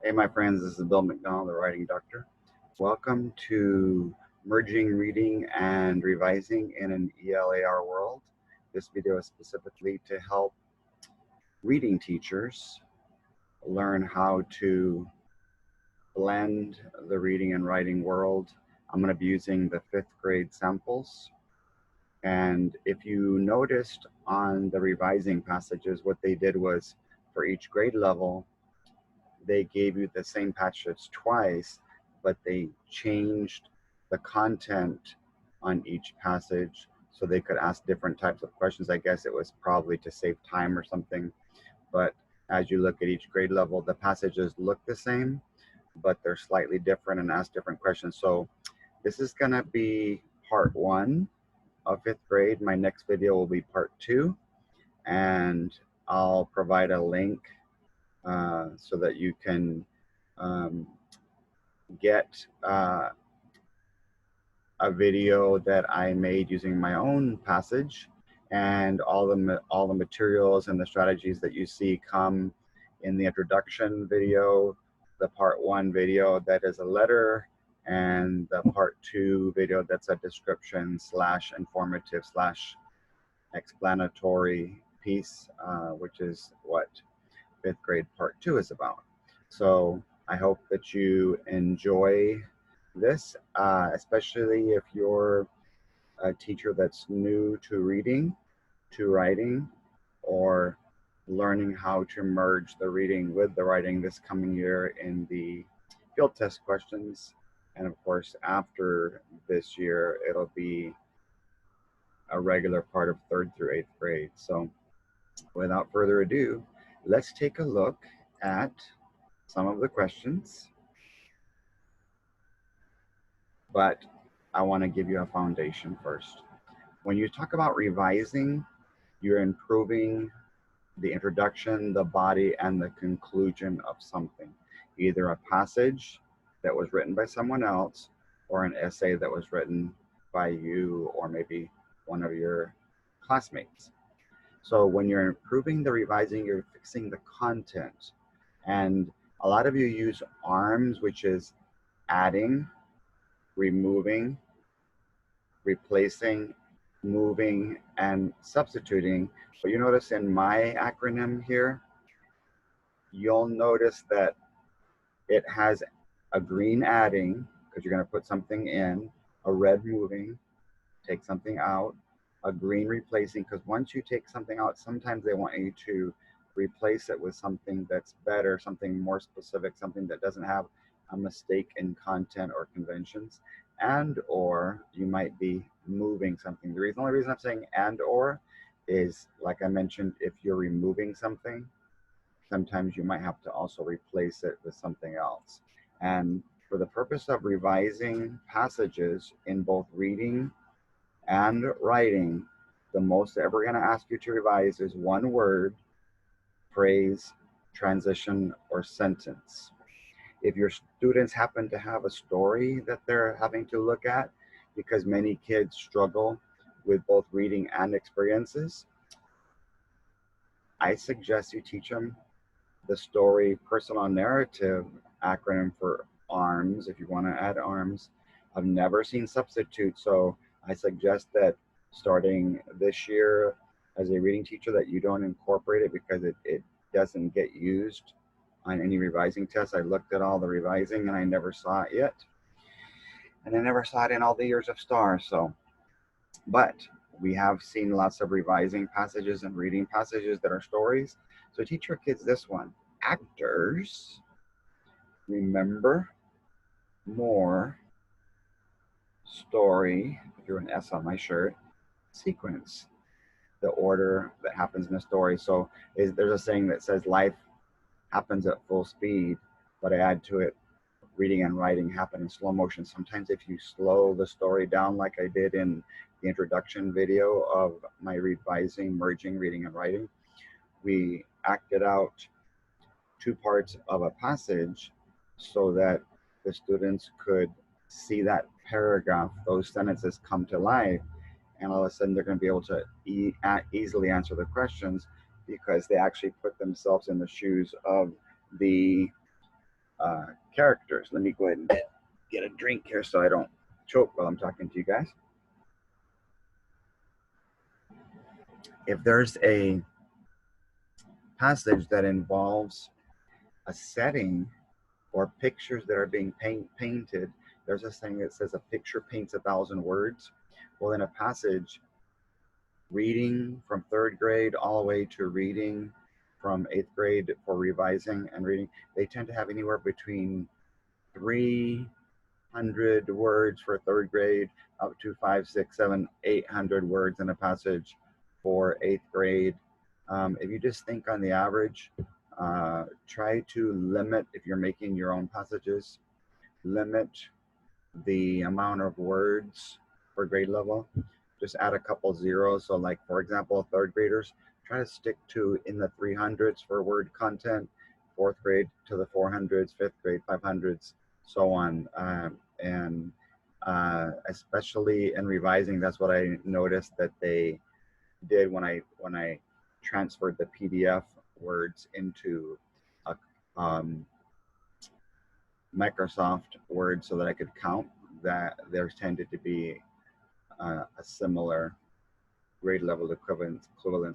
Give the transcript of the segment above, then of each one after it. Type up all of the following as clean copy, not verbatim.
Hey, my friends, this is Bill MacDonald, the Writing Doctor. Welcome to Merging Reading and Revising in an ELAR World. This video is specifically to help reading teachers learn how to blend the reading and writing world. I'm going to be using the 5th grade samples. And if you noticed on the revising passages, what they did was for each grade level, they gave you the same passage twice, but they changed the content on each passage so they could ask different types of questions. I guess it was probably to save time or something. But as you look at each grade level, the passages look the same, but they're slightly different and ask different questions. So this is gonna be part 1 of 5th grade. My next video will be part 2, and I'll provide a link so that you can get a video that I made using my own passage, and all the materials and the strategies that you see come in the introduction video, the part 1 video that is a letter, and the part 2 video that's a description / informative / explanatory piece, which is what 5th grade part 2 is about. So I hope that you enjoy this, especially if you're a teacher that's new to reading, to writing, or learning how to merge the reading with the writing this coming year in the field test questions. And of course, after this year, it'll be a regular part of 3rd through 8th grade. So without further ado, let's take a look at some of the questions. But I want to give you a foundation first. When you talk about revising, you're improving the introduction, the body, and the conclusion of something. Either a passage that was written by someone else or an essay that was written by you or maybe one of your classmates. So when you're improving the revising, you're fixing the content. And a lot of you use R.E.Ms, which is adding, removing, replacing, moving, and substituting. But you notice in my acronym here, you'll notice that it has a green adding, because you're going to put something in, a red moving, take something out, a green replacing, because once you take something out, sometimes they want you to replace it with something that's better, something more specific, something that doesn't have a mistake in content or conventions, and or you might be moving something. The only reason I'm saying and or is, like I mentioned, if you're removing something, sometimes you might have to also replace it with something else. And for the purpose of revising passages in both reading and writing, the most that we're going to ask you to revise is one word, phrase, transition, or sentence. If your students happen to have a story that they're having to look at, because many kids struggle with both reading and experiences, I suggest you teach them the story personal narrative acronym for R.E.Ms, if you want to add R.E.Ms. I've never seen substitute, so I suggest that starting this year as a reading teacher that you don't incorporate it, because it doesn't get used on any revising tests. I looked at all the revising and I never saw it yet. And I never saw it in all the years of STAR. So, but we have seen lots of revising passages and reading passages that are stories. So teach your kids this one. Actors remember more story, I drew an S on my shirt, sequence, the order that happens in the story. So there's a saying that says life happens at full speed, but I add to it, reading and writing happen in slow motion. Sometimes if you slow the story down, like I did in the introduction video of my revising, merging reading and writing, we acted out 2 parts of a passage so that the students could see that paragraph, those sentences come to life, and all of a sudden they're going to be able to easily answer the questions because they actually put themselves in the shoes of the characters. Let me go ahead and get a drink here so I don't choke while I'm talking to you guys. If there's a passage that involves a setting or pictures that are being painted, there's a saying that says a picture paints 1,000 words. Well, in a passage, reading from 3rd grade all the way to reading from 8th grade for revising and reading, they tend to have anywhere between 300 words for 3rd grade up to 500, 600, 700, 800 words in a passage for 8th grade. If you just think on the average, try to limit, if you're making your own passages, limit the amount of words per grade level. Just add a couple zeros. So like, for example, 3rd graders, try to stick to in the 300s for word content, 4th grade to the 400s, 5th grade 500s, so on. Especially in revising, that's what I noticed that they did when I transferred the PDF words into a, Microsoft Word so that I could count, that there tended to be a similar grade level equivalence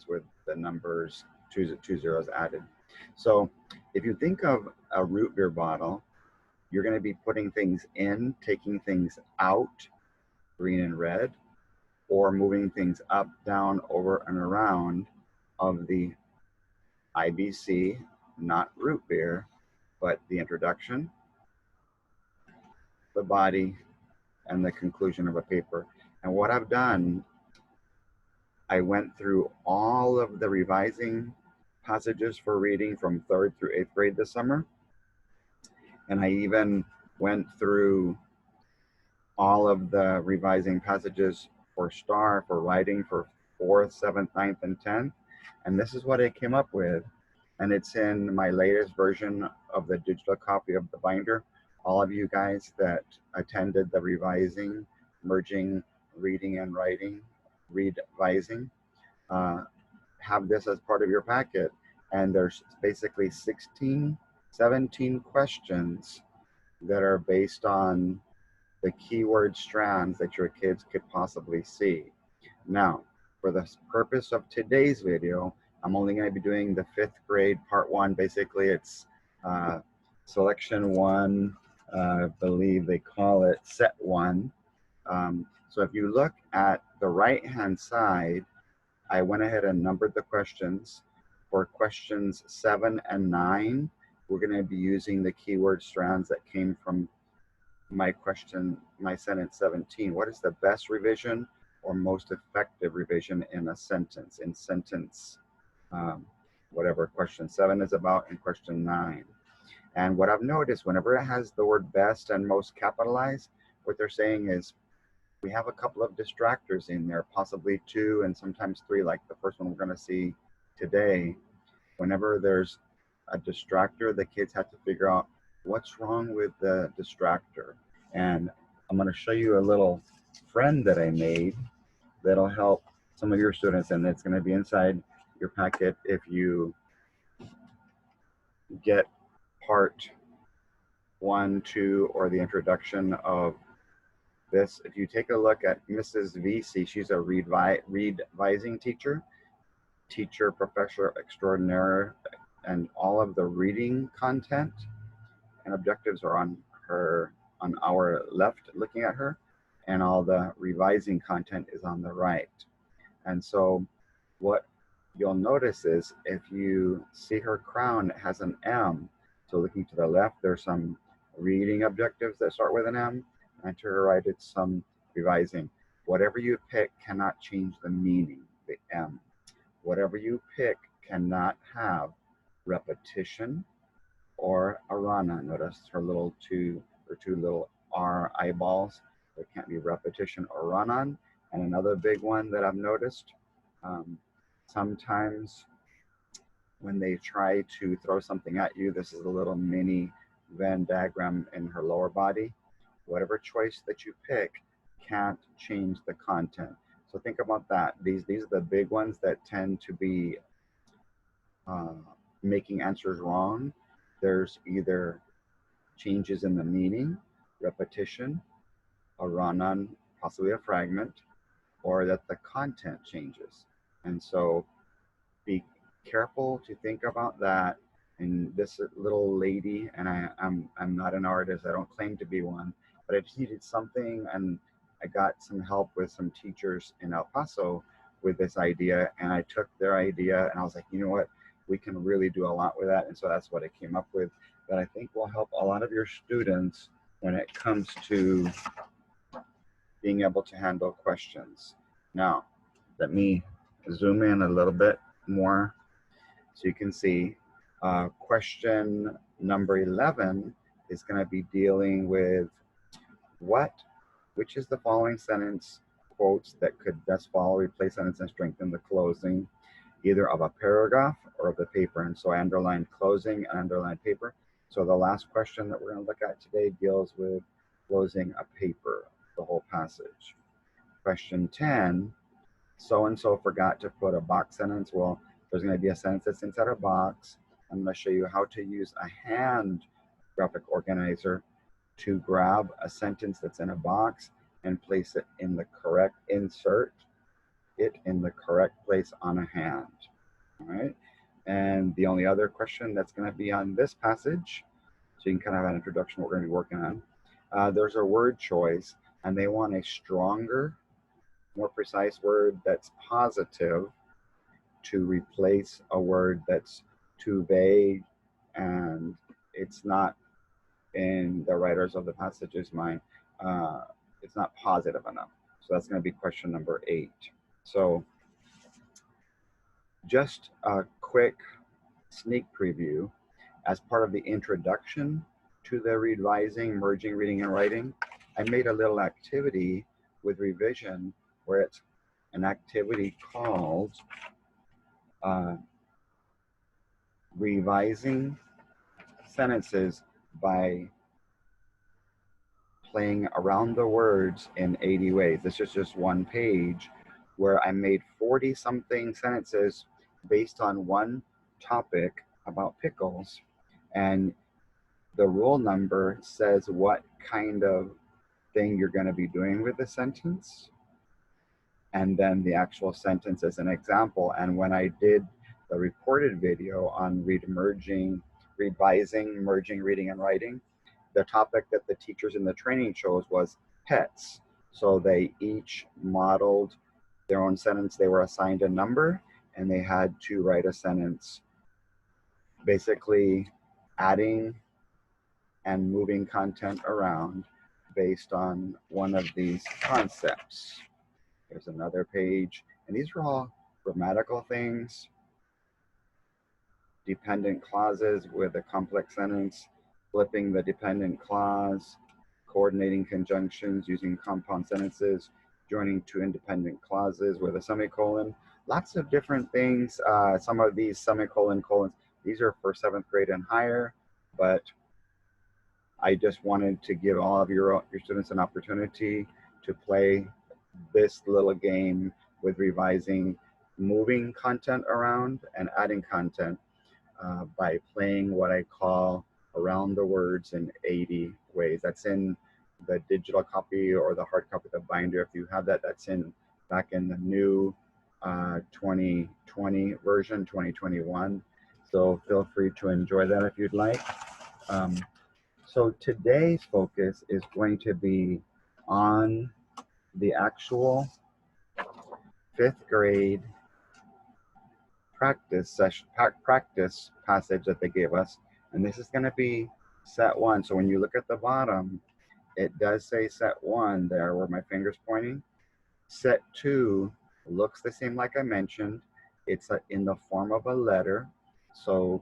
with the numbers, two zeros added. So if you think of a root beer bottle, you're going to be putting things in, taking things out, green and red, or moving things up, down, over, and around of the IBC, not root beer, but the introduction, the body, and the conclusion of a paper. And what I've done, I went through all of the revising passages for reading from 3rd through 8th grade this summer. And I even went through all of the revising passages for STAR, for writing for 4th, 7th, 9th, and 10th. And this is what I came up with. And it's in my latest version of the digital copy of the binder. All of you guys that attended the revising, merging, reading and writing, READ-VISING, have this as part of your packet. And there's basically 17 questions that are based on the keyword strands that your kids could possibly see. Now, for the purpose of today's video, I'm only going to be doing the 5th grade part 1. Basically, it's selection 1, I believe they call it set 1. So if you look at the right-hand side, I went ahead and numbered the questions. For questions 7 and 9, we're going to be using the keyword strands that came from my sentence 17. What is the best revision or most effective revision in a sentence? In sentence, whatever question 7 is about, and question 9. And what I've noticed, whenever it has the word best and most capitalized, what they're saying is we have a couple of distractors in there, possibly 2 and sometimes 3, like the first one we're going to see today. Whenever there's a distractor, the kids have to figure out what's wrong with the distractor. And I'm going to show you a little friend that I made that'll help some of your students, and it's going to be inside your packet if you get part 1, 2, or the introduction of this. If you take a look at Mrs. VC, she's a READ-VISING teacher, professor extraordinaire, and all of the reading content and objectives are on our left looking at her, and all the revising content is on the right. And so what you'll notice is if you see her crown, it has an M. So looking to the left, there's some reading objectives that start with an M, and to her right, it's some revising. Whatever you pick cannot change the meaning, the M. Whatever you pick cannot have repetition or a run-on. Notice her little two little R eyeballs. There can't be repetition or run-on. And another big one that I've noticed, sometimes when they try to throw something at you, this is a little mini Venn diagram in her lower body. Whatever choice that you pick can't change the content. So think about that. These are the big ones that tend to be making answers wrong. There's either changes in the meaning, repetition, a run-on, possibly a fragment, or that the content changes. And so be careful to think about that. And this little lady, and I'm not an artist, I don't claim to be one, but I just needed something, and I got some help with some teachers in El Paso with this idea, and I took their idea and I was like, you know what, we can really do a lot with that. And so that's what I came up with, that I think will help a lot of your students when it comes to being able to handle questions. Now, let me zoom in a little bit more so you can see question number 11 is going to be dealing with which is the following sentence quotes that could best follow, replace sentence, and strengthen the closing, either of a paragraph or of the paper. And so I underlined closing and underlined paper. So the last question that we're going to look at today deals with closing a paper, the whole passage. Question 10, so-and-so forgot to put a box sentence. Well, there's going to be a sentence that's inside a box. I'm going to show you how to use a hand graphic organizer to grab a sentence that's in a box and place it in the correct, insert it in the correct place on a hand. All right. And the only other question that's going to be on this passage, so you can kind of have an introduction to what we're going to be working on. There's a word choice, and they want a stronger, more precise word that's positive to replace a word that's too vague and it's not in the writers of the passage's mind. It's not positive enough. So that's going to be question number 8. So just a quick sneak preview as part of the introduction to the revising, merging, reading, and writing. I made a little activity with revision where it's an activity called revising sentences by playing around the words in 80 ways. This is just one page where I made 40 something sentences based on one topic about pickles, and the rule number says what kind of thing you're going to be doing with the sentence, and then the actual sentence as an example. And when I did the recorded video on revising, merging, reading, and writing, the topic that the teachers in the training chose was pets. So they each modeled their own sentence. They were assigned a number, and they had to write a sentence basically adding and moving content around based on one of these concepts. There's another page, and these are all grammatical things, dependent clauses with a complex sentence, flipping the dependent clause, coordinating conjunctions using compound sentences, joining two independent clauses with a semicolon, lots of different things. Some of these semicolon, colons, these are for 7th grade and higher, but I just wanted to give all of your students an opportunity to play this little game with revising, moving content around and adding content by playing what I call around the words in 80 ways. That's in the digital copy or the hard copy, the binder. If you have that, that's in back in the new 2020 version, 2021. So feel free to enjoy that if you'd like. So today's focus is going to be on the actual 5th grade practice passage that they gave us, and this is going to be set 1. So when you look at the bottom, it does say set 1 there where my finger's pointing. Set 2 looks the same like I mentioned. It's in the form of a letter. So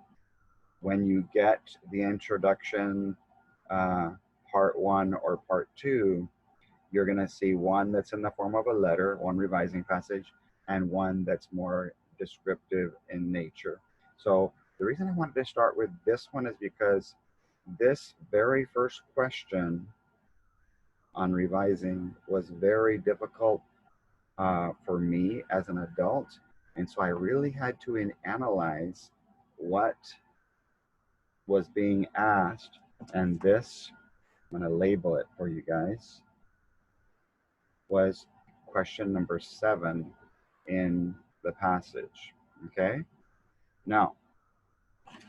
when you get the introduction part 1 or part 2, you're going to see one that's in the form of a letter, one revising passage, and one that's more descriptive in nature. So the reason I wanted to start with this one is because this very first question on revising was very difficult for me as an adult. And so I really had to analyze what was being asked And this, I'm going to label it for you guys, was question number 7 in the passage. Okay? Now,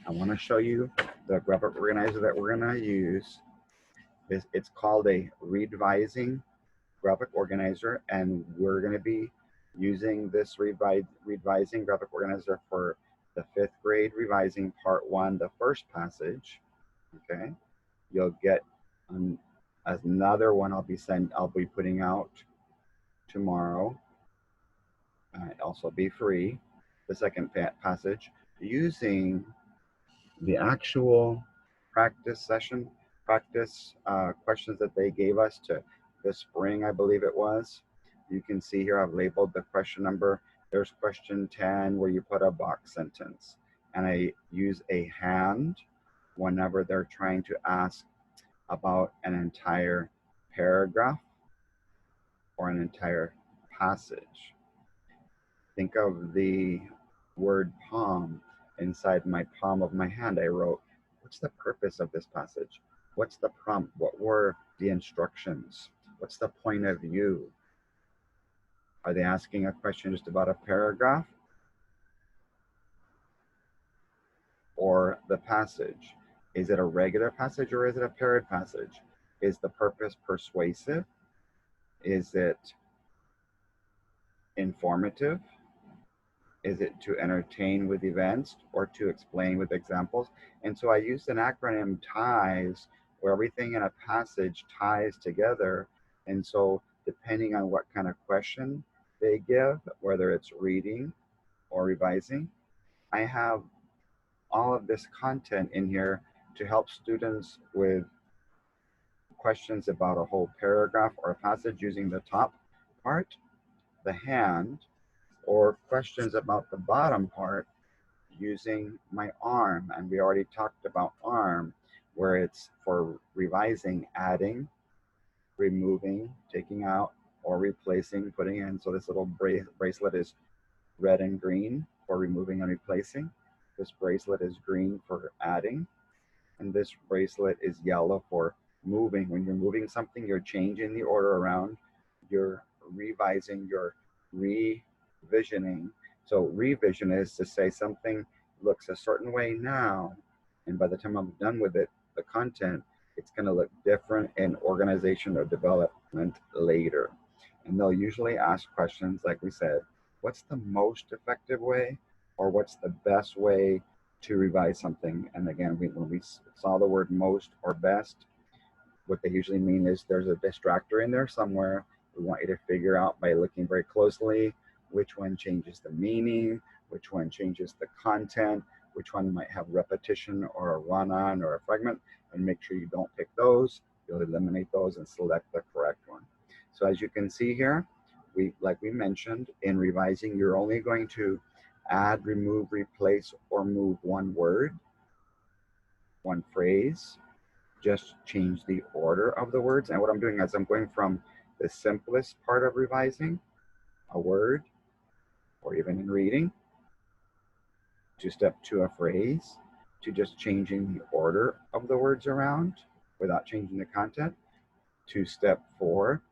I want to show you the graphic organizer that we're going to use. It's called a READ-VISING graphic organizer, and we're going to be using this READ-VISING graphic organizer for the 5th grade revising part 1, the first passage. Okay? You'll get another one I'll be putting out tomorrow. Also be free, the second passage, using the actual practice questions that they gave us to this spring, I believe it was. You can see here I've labeled the question number. There's question 10 where you put a box sentence. And I use a hand whenever they're trying to ask about an entire paragraph or an entire passage. Think of the word palm. Inside my palm of my hand, I wrote, what's the purpose of this passage? What's the prompt? What were the instructions? What's the point of view? Are they asking a question just about a paragraph or the passage? Is it a regular passage or is it a paired passage? Is the purpose persuasive? Is it informative? Is it to entertain with events or to explain with examples? And so I used an acronym TIES, where everything in a passage ties together. And so depending on what kind of question they give, whether it's reading or revising, I have all of this content in here to help students with questions about a whole paragraph or a passage using the top part, the hand, or questions about the bottom part using my R.E.M. And we already talked about R.E.M., where it's for revising, adding, removing, taking out, or replacing, putting in. So this little bracelet is red and green for removing and replacing. This bracelet is green for adding. And this bracelet is yellow for moving. When you're moving something, you're changing the order around. You're revising, you're revisioning. So revision is to say something looks a certain way now, and by the time I'm done with it, the content, it's going to look different in organization or development later. And they'll usually ask questions like we said, what's the most effective way, or what's the best way to revise something? And again, when we saw the word most or best, what they usually mean is there's a distractor in there somewhere. We want you to figure out by looking very closely which one changes the meaning, which one changes the content, which one might have repetition or a run-on or a fragment, and make sure you don't pick those. You'll eliminate those and select the correct one. So as you can see here, like we mentioned, in revising, you're only going to add, remove, replace, or move one word, one phrase. Just change the order of the words. And what I'm doing is I'm going from the simplest part of revising, a word, or even in reading, to step 2, a phrase, to just changing the order of the words around without changing the content, to step 4,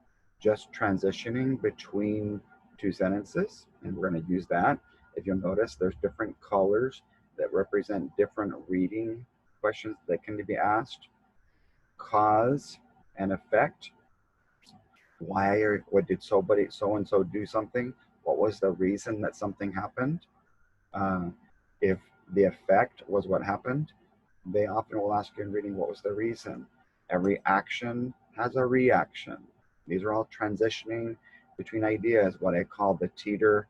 just transitioning between 2 sentences. And we're going to use that. If you'll notice, there's different colors that represent different reading questions that can be asked. Cause and effect. Why or what did so and so do something? What was the reason that something happened? If the effect was what happened, they often will ask you in reading, what was the reason? Every action has a reaction. These are all transitioning between ideas, what I call the teeter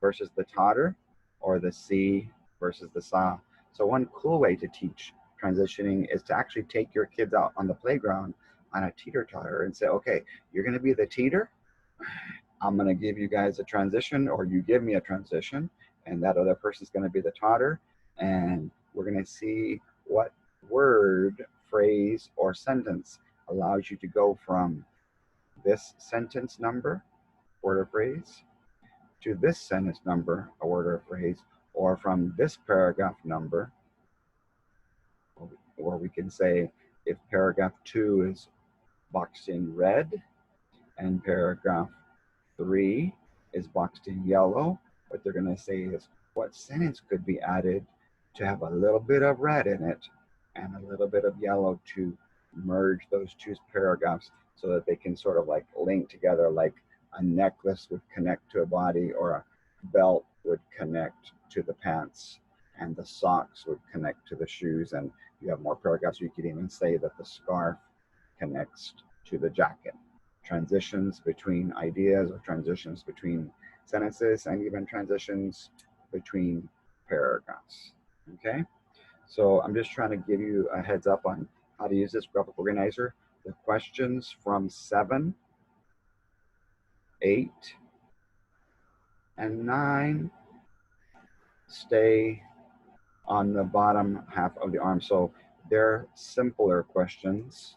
versus the totter, or the see versus the saw. So one cool way to teach transitioning is to actually take your kids out on the playground on a teeter-totter and say, okay, you're going to be the teeter. I'm going to give you guys a transition, or you give me a transition, and that other person's going to be the totter. And we're going to see what word, phrase, or sentence allows you to go from this sentence number, word or phrase, to this sentence number, a word or phrase, or from this paragraph number, or we can say if paragraph 2 is boxed in red and paragraph 3 is boxed in yellow, what they're going to say is what sentence could be added to have a little bit of red in it and a little bit of yellow to merge those two paragraphs so that they can sort of like link together, like a necklace would connect to a body, or a belt would connect to the pants, and the socks would connect to the shoes. And you have more paragraphs. You could even say that the scarf connects to the jacket. Transitions between ideas, or transitions between sentences, and even transitions between paragraphs. Okay, so I'm just trying to give you a heads up on how to use this graphic organizer. The questions from 7, 8, and 9 stay on the bottom half of the arm. So they're simpler questions.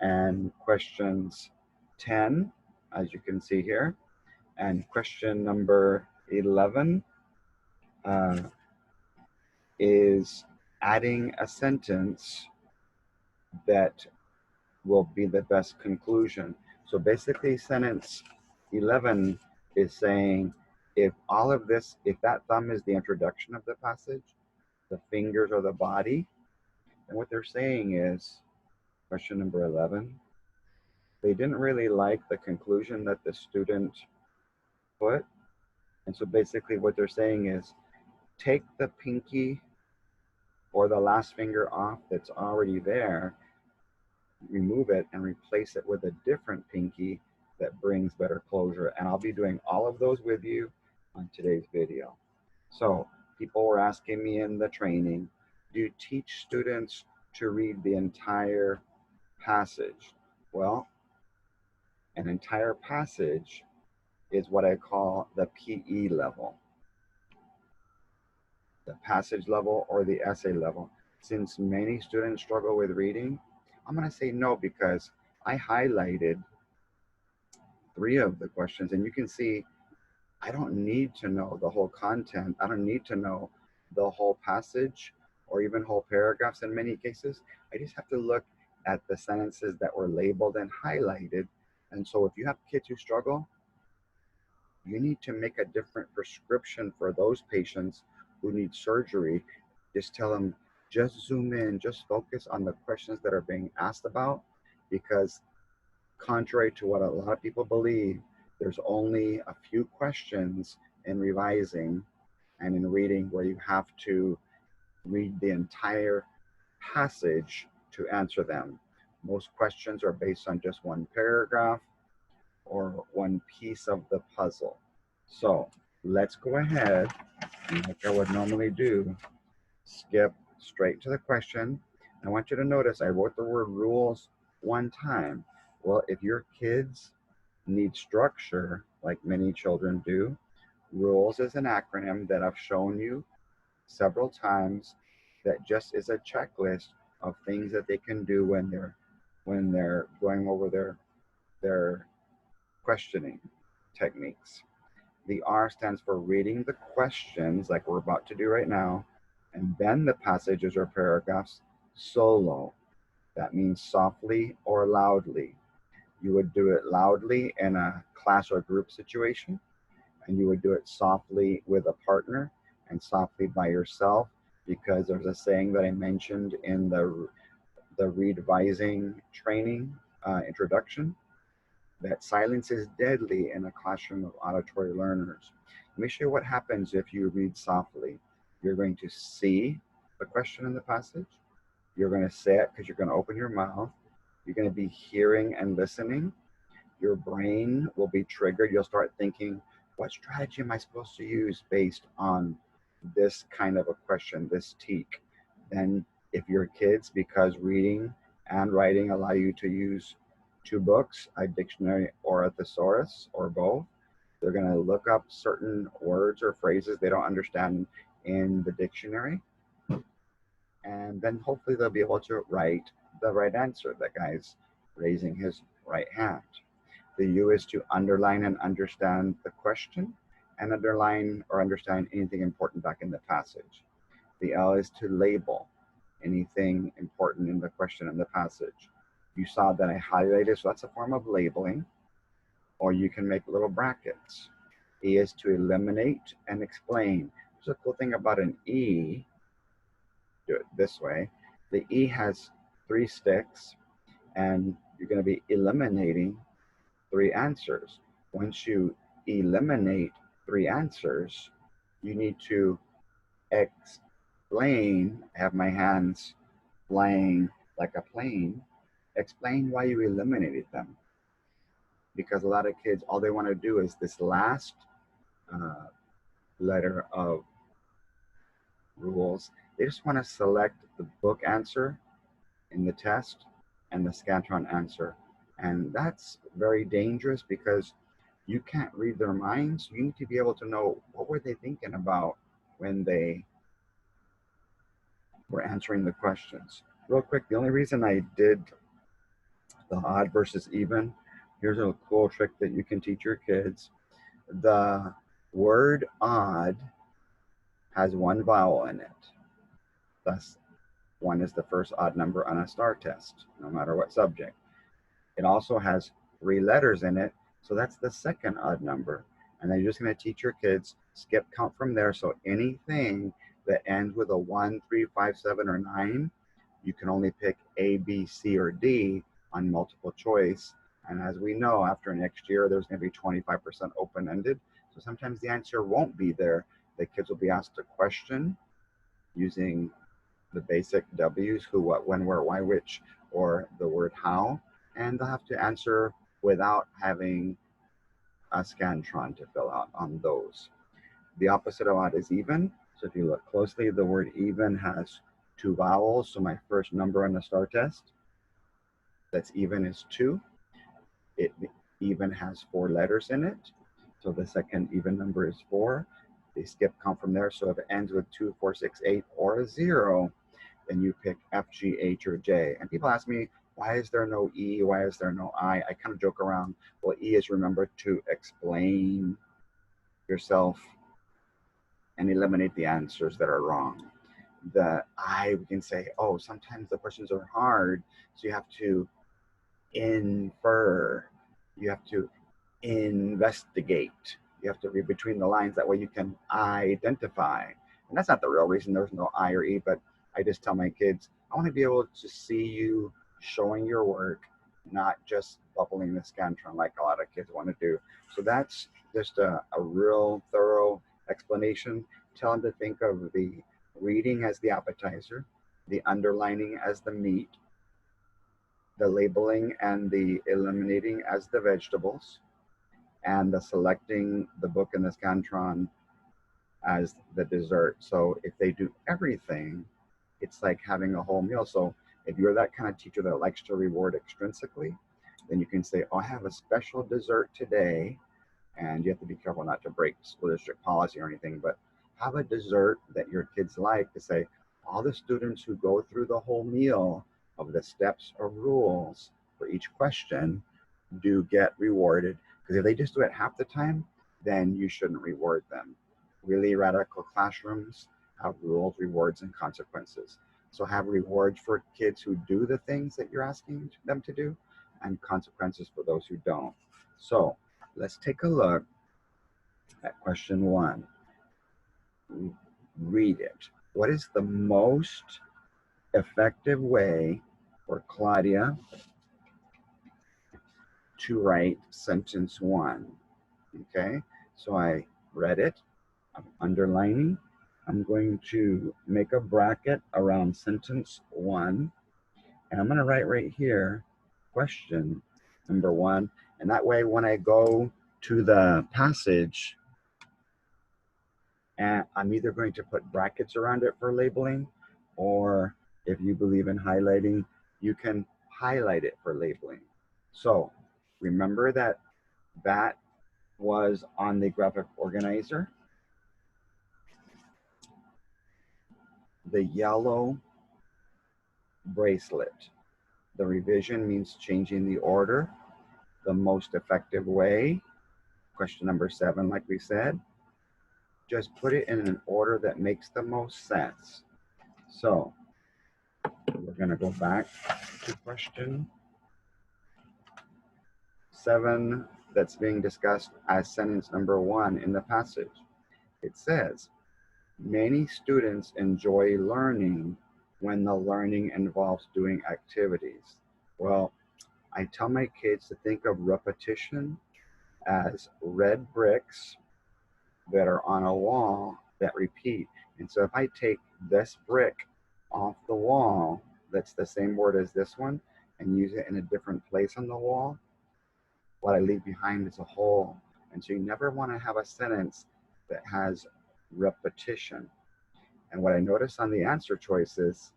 And questions 10, as you can see here, and question number 11 is adding a sentence that will be the best conclusion. So basically sentence 11 is saying, if all of this, if that thumb is the introduction of the passage, the fingers are the body, then what they're saying is, question number 11, they didn't really like the conclusion that the student put. And so basically what they're saying is, take the pinky or the last finger off that's already there, remove it, and replace it with a different pinky that brings better closure. And I'll be doing all of those with you on today's video. So people were asking me in the training, do you teach students to read the entire passage? Well, an entire passage is what I call the PE level, the passage level or the essay level. Since many students struggle with reading, I'm going to say no, because I highlighted 3 of the questions, and you can see I don't need to know the whole content. I don't need to know the whole passage or even whole paragraphs in many cases. I just have to look at the sentences that were labeled and highlighted. And so if you have kids who struggle, you need to make a different prescription for those patients who need surgery. Just tell them, just zoom in, just focus on the questions that are being asked about, because contrary to what a lot of people believe, there's only a few questions in revising and in reading where you have to read the entire passage to answer them. Most questions are based on just one paragraph or one piece of the puzzle. So let's go ahead and, like I would normally do, skip straight to the question. I want you to notice I wrote the word rules 1 time. Well, if your kids need structure, like many children do, RULES is an acronym that I've shown you several times that just is a checklist of things that they can do when they're going over their questioning techniques. The R stands for reading the questions, like we're about to do right now, and then the passages or paragraphs solo. That means softly or loudly. You would do it loudly in a class or group situation, and you would do it softly with a partner and softly by yourself, because there's a saying that I mentioned in the READ-VISING training introduction, that silence is deadly in a classroom of auditory learners. Let me show you what happens if you read softly. You're going to see the question in the passage. You're going to say it because you're going to open your mouth. You're going to be hearing and listening. Your brain will be triggered. You'll start thinking, what strategy am I supposed to use based on this kind of a question, this teak? Then if your kids, because reading and writing allow you to use 2 books, a dictionary or a thesaurus or both, they're going to look up certain words or phrases they don't understand in the dictionary, and then hopefully they'll be able to write the right answer. That guy's raising his right hand. The U is to underline and understand the question, and underline or understand anything important back in the passage. The L is to label. anything important in the question and the passage. You saw that I highlighted, so that's a form of labeling, or you can make little brackets. E is to eliminate and explain. There's a cool thing about an E, do it this way. The E has 3 sticks, and you're going to be eliminating 3 answers. Once you eliminate 3 answers, you need to explain. I have my hands flying like a plane. Explain why you eliminated them. Because a lot of kids, all they want to do is this last letter of rules. They just want to select the book answer in the test and the Scantron answer. And that's very dangerous because you can't read their minds. You need to be able to know what were they thinking about when they were answering the questions. Real quick, the only reason I did the odd versus even, here's a cool trick that you can teach your kids. The word odd has 1 vowel in it. Thus, 1 is the first odd number on a STAR test, no matter what subject. It also has 3 letters in it, so that's the second odd number. And then you're just going to teach your kids skip count from there. So anything that ends with a 1, 3, 5, 7, or 9, you can only pick A, B, C, or D on multiple choice. And as we know, after next year, there's going to be 25% open-ended. So sometimes the answer won't be there. The kids will be asked a question using the basic W's, who, what, when, where, why, which, or the word how. And they'll have to answer without having a Scantron to fill out on those. The opposite of odd is even. So if you look closely, the word even has 2 vowels. So my first number on the STAR test that's even is 2. It even has 4 letters in it. So the second even number is 4. They skip count from there. So if it ends with 2, 4, 6, 8, or a 0, then you pick F, G, H, or J. And people ask me, why is there no E? Why is there no I? I kind of joke around. Well, E is, remember, to explain yourself and eliminate the answers that are wrong. The I, we can say, oh, sometimes the questions are hard, so you have to infer. You have to investigate. You have to read between the lines. That way you can identify. And that's not the real reason there's no I or E, but I just tell my kids, I want to be able to see you showing your work, not just bubbling the Scantron like a lot of kids want to do. So that's just a real thorough explanation. Tell them to think of the reading as the appetizer, the underlining as the meat, the labeling and the eliminating as the vegetables, and the selecting the book and the Scantron as the dessert. So if they do everything, it's like having a whole meal. So if you're that kind of teacher that likes to reward extrinsically, then you can say, oh, I have a special dessert today. And you have to be careful not to break school district policy or anything, but have a dessert that your kids like, to say, all the students who go through the whole meal of the steps or rules for each question do get rewarded. Because if they just do it half the time, then you shouldn't reward them. Really radical classrooms have rules, rewards, and consequences. So have rewards for kids who do the things that you're asking them to do, and consequences for those who don't. So let's take a look at question 1. Read it. What is the most effective way for Claudia to write sentence 1? Okay, so I read it. I'm underlining. I'm going to make a bracket around sentence 1. And I'm going to write right here, question number 1. And that way, when I go to the passage, and I'm either going to put brackets around it for labeling, or if you believe in highlighting, you can highlight it for labeling. So remember that that was on the graphic organizer. The yellow bracelet. The revision means changing the order. The most effective way, question number 7, like we said, just put it in an order that makes the most sense. So we're going to go back to question 7 that's being discussed as sentence number 1 in the passage. It says, many students enjoy learning when the learning involves doing activities. Well, I tell my kids to think of repetition as red bricks that are on a wall that repeat. And so if I take this brick off the wall, that's the same word as this one, and use it in a different place on the wall, what I leave behind is a hole. And so you never want to have a sentence that has repetition. And what I notice on the answer choices,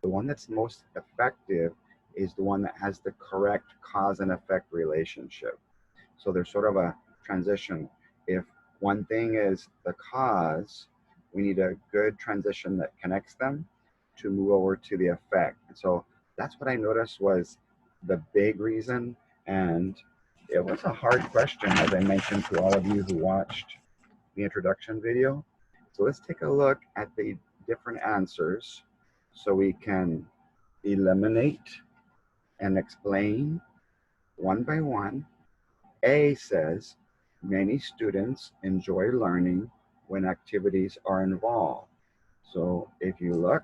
the one that's most effective is the one that has the correct cause and effect relationship. So there's sort of a transition. If one thing is the cause, we need a good transition that connects them to move over to the effect. And so that's what I noticed was the big reason. And it was a hard question, as I mentioned to all of you who watched the introduction video. So let's take a look at the different answers so we can eliminate and explain one by one. A says, many students enjoy learning when activities are involved. So if you look,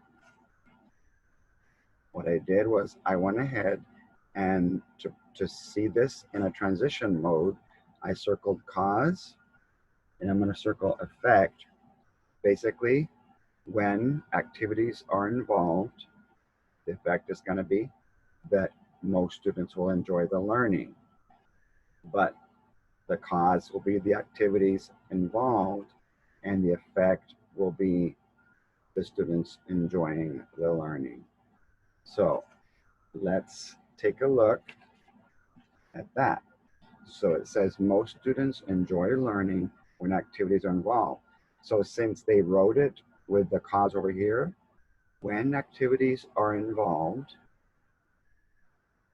what I did was I went ahead and to see this in a transition mode, I circled cause and I'm going to circle effect. Basically, when activities are involved, the effect is going to be that most students will enjoy the learning. But the cause will be the activities involved, and the effect will be the students enjoying the learning. So let's take a look at that. So it says most students enjoy learning when activities are involved. So since they wrote it with the cause over here, when activities are involved,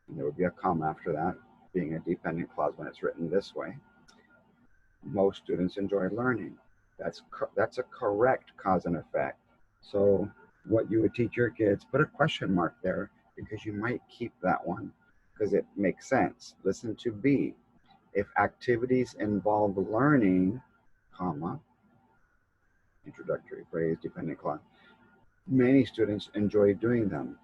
and there would be a comma after that, being a dependent clause when it's written this way, most students enjoy learning. That's a correct cause and effect. So what you would teach your kids, put a question mark there because you might keep that one because it makes sense. Listen to B. If activities involve learning, comma, introductory phrase, dependent clause, many students enjoy doing them.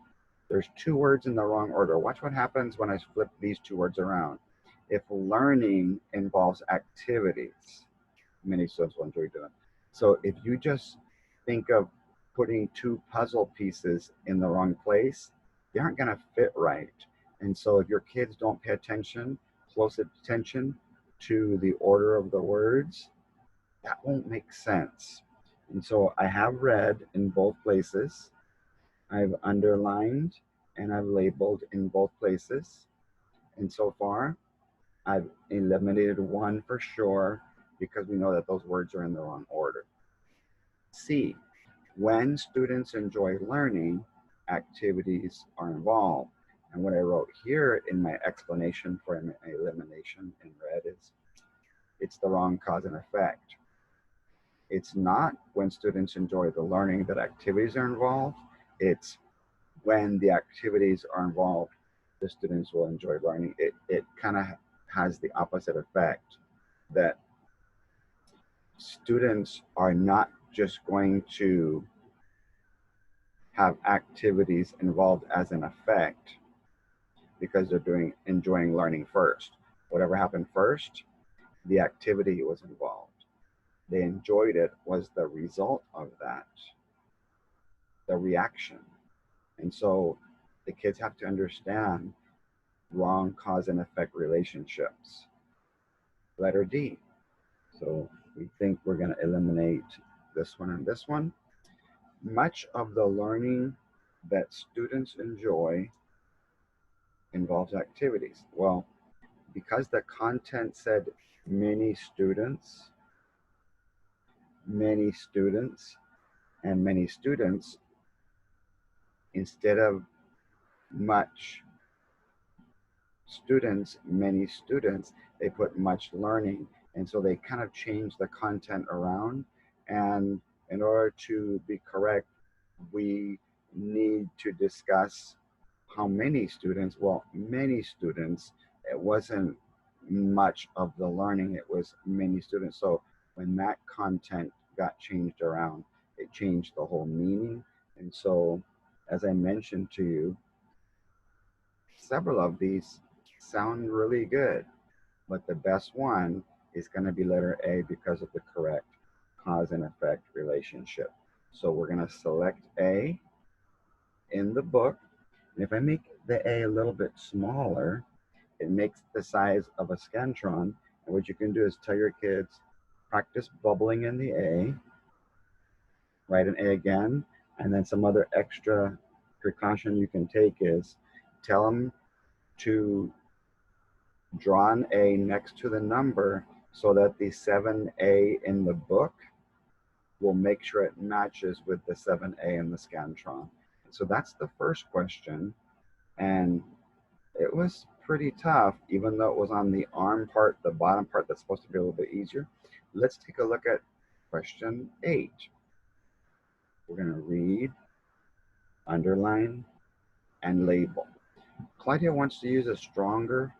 There's 2 words in the wrong order. Watch what happens when I flip these 2 words around. If learning involves activities, many students will enjoy doing. So if you just think of putting 2 puzzle pieces in the wrong place, they aren't going to fit right. And so if your kids don't pay attention, close attention to the order of the words, that won't make sense. And so I have read in both places. I've underlined and I've labeled in both places. And so far, I've eliminated one for sure because we know that those words are in the wrong order. C, when students enjoy learning, activities are involved. And what I wrote here in my explanation for elimination in red is it's the wrong cause and effect. It's not when students enjoy the learning that activities are involved. It's when the activities are involved, the students will enjoy learning. It kind of has the opposite effect, that students are not just going to have activities involved as an effect because they're enjoying learning first. Whatever happened first, the activity was involved. They enjoyed it was the result of that, the reaction. And so the kids have to understand wrong cause and effect relationships. Letter D. So we think we're going to eliminate this one and this one. Much of the learning that students enjoy involves activities. Well, because the content said many students, and many students, instead of much students, many students, they put much learning. And so they kind of change the content around. And in order to be correct, we need to discuss how many students. Well, many students. It wasn't much of the learning, it was many students. So when that content got changed around, it changed the whole meaning. And so, as I mentioned to you, several of these sound really good, but the best one is going to be letter A because of the correct cause and effect relationship. So we're going to select A in the book. And if I make the A a little bit smaller, it makes the size of a Scantron. And what you can do is tell your kids, practice bubbling in the A, write an A again, and then some other extra precaution you can take is tell them to draw an A next to the number so that the 7A in the book will make sure it matches with the 7A in the Scantron. So that's the first question. And it was pretty tough, even though it was on the arm part, the bottom part that's supposed to be a little bit easier. Let's take a look at question 8. We're going to read, underline, and label. Claudia wants to use a stronger,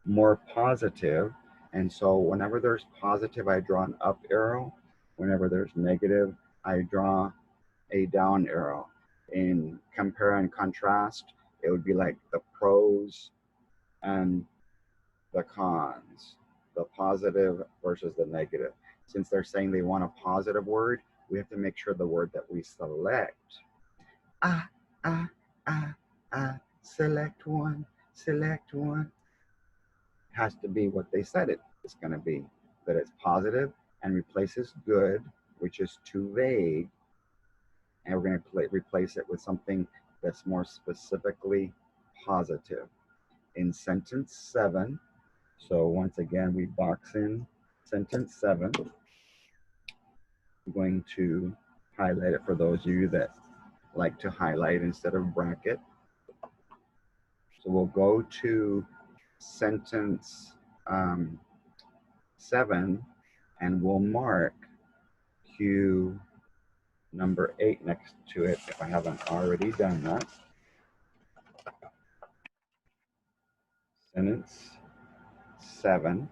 more positive. And so whenever there's positive, I draw an up arrow. Whenever there's negative, I draw a down arrow. In compare and contrast, it would be like the pros and the cons, the positive versus the negative. Since they're saying they want a positive word, we have to make sure the word that we select, ah, ah, ah, ah, select one, has to be what they said it's going to be, that it's positive and replaces good, which is too vague, and we're going to replace it with something that's more specifically positive. In sentence 7, so once again, we box in sentence 7. I'm going to highlight it for those of you that like to highlight instead of bracket. So we'll go to sentence 7, and we'll mark Q number 8 next to it if I haven't already done that. Sentence 7,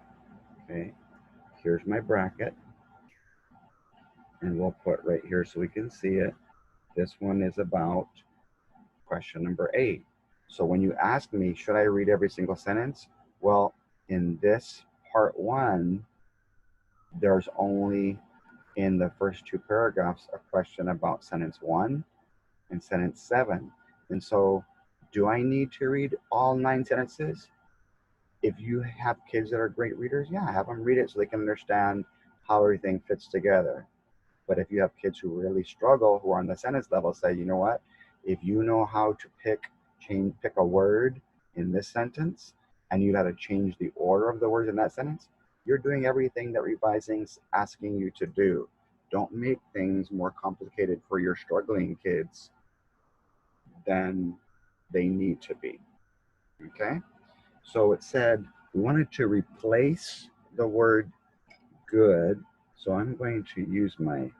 okay, here's my bracket, and we'll put right here so we can see it. This one is about question number 8. So when you ask me, should I read every single sentence? Well, in this part 1, there's only in the first 2 paragraphs a question about sentence 1 and sentence 7. And so do I need to read all 9 sentences? If you have kids that are great readers, yeah, have them read it so they can understand how everything fits together. But if you have kids who really struggle, who are on the sentence level, say, you know what? If you know how to pick a word in this sentence, and you know how to change the order of the words in that sentence, you're doing everything that revising's asking you to do. Don't make things more complicated for your struggling kids than they need to be, okay? So it said we wanted to replace the word good. So I'm going to use my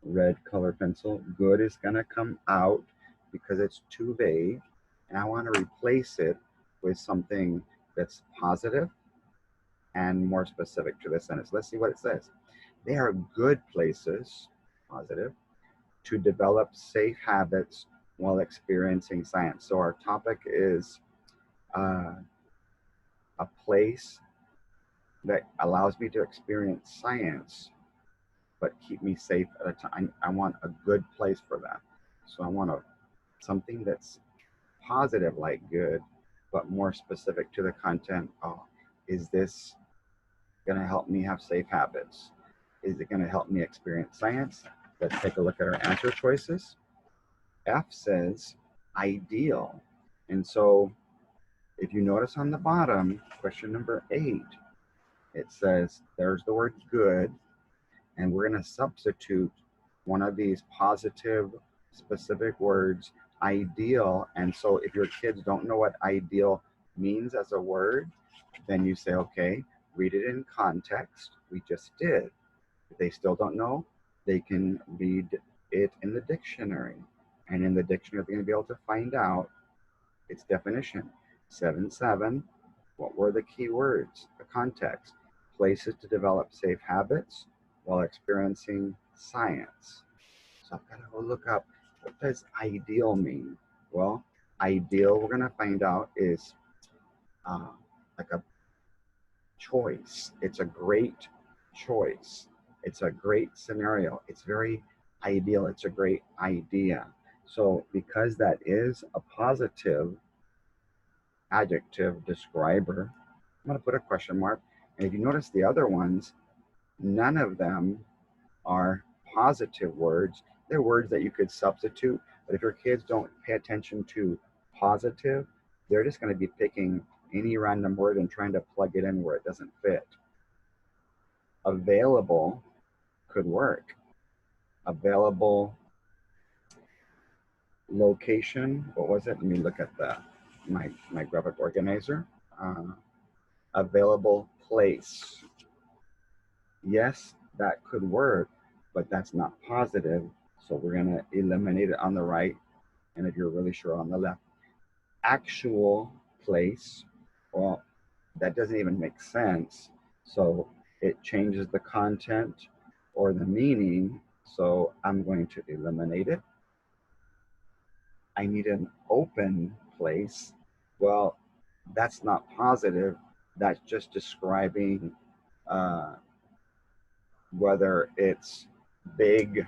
red color pencil. Good is going to come out because it's too vague. And I want to replace it with something that's positive and more specific to the sentence. Let's see what it says. They are good places, positive, to develop safe habits while experiencing science. So our topic is a place that allows me to experience science, but keep me safe at a time. I want a good place for that. So I want something that's positive like good, but more specific to the content. Oh, is this going to help me have safe habits? Is it going to help me experience science? Let's take a look at our answer choices. F says ideal. And so if you notice on the bottom, question number 8, it says there's the word good, and we're going to substitute one of these positive specific words, ideal. And so if your kids don't know what ideal means as a word, then you say, okay, read it in context. We just did. If they still don't know, they can read it in the dictionary. And in the dictionary, they're going to be able to find out its definition. 7.7, what were the key words? The context. Places to develop safe habits while experiencing science. So I've got to go look up, what does ideal mean? Well, ideal, we're going to find out, is like a choice. It's a great choice. It's a great scenario. It's very ideal. It's a great idea. So because that is a positive adjective describer, I'm going to put a question mark. And if you notice the other ones, none of them are positive words. They're words that you could substitute. But if your kids don't pay attention to positive, they're just going to be picking any random word and trying to plug it in where it doesn't fit. Available could work. Available location, what was it? Let me look at my graphic organizer. Available place. Yes, that could work, but that's not positive. So we're going to eliminate it on the right. And if you're really sure, on the left. Actual place, well, that doesn't even make sense. So it changes the content or the meaning. So I'm going to eliminate it. I need an open place. Well, that's not positive. That's just describing whether it's big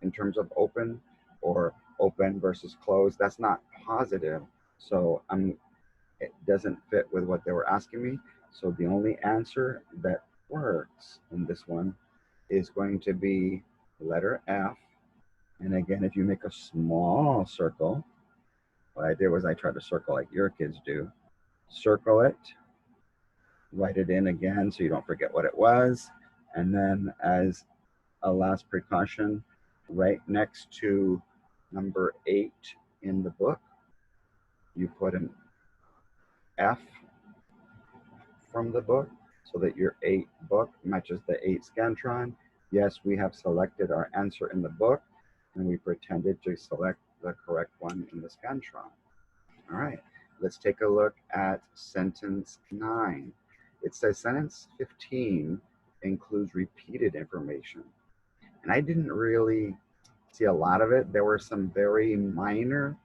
in terms of open or open versus closed. That's not positive. So it doesn't fit with what they were asking me. So the only answer that works in this one is going to be letter F. And again, if you make a small circle, what I did was I tried to circle like your kids do. Circle it, write it in again so you don't forget what it was. And then as a last precaution, right next to number 8 in the book, you put an F from the book so that your 8 book matches the 8 Scantron. Yes, we have selected our answer in the book and we pretended to select the correct one in the Scantron. All right, let's take a look at sentence 9. It says sentence 15 includes repeated information. And I didn't really see a lot of it. There were some very minor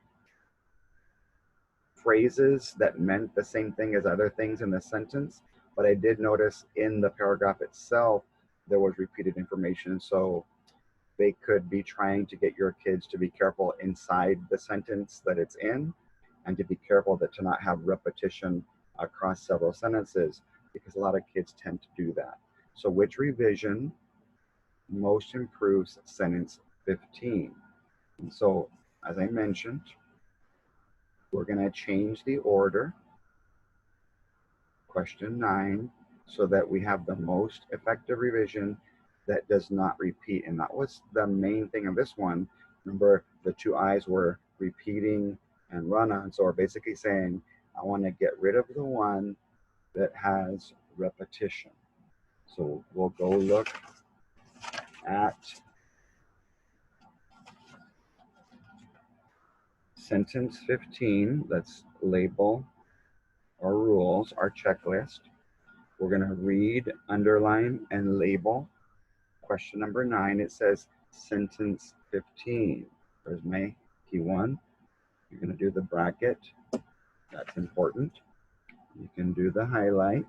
phrases that meant the same thing as other things in the sentence, but I did notice in the paragraph itself, there was repeated information. So they could be trying to get your kids to be careful inside the sentence that it's in, and to be careful to not have repetition across several sentences, because a lot of kids tend to do that. So which revision most improves sentence 15? And so, as I mentioned, we're going to change the order, question 9, so that we have the most effective revision that does not repeat. And that was the main thing of this one. Remember, the 2 I's were repeating and run-on. So we're basically saying, I want to get rid of the one that has repetition. So we'll go look at sentence 15. Let's label our rules, our checklist. We're going to read, underline, and label. Question number 9, it says sentence 15. There's my P1. You're going to do the bracket. That's important. You can do the highlight.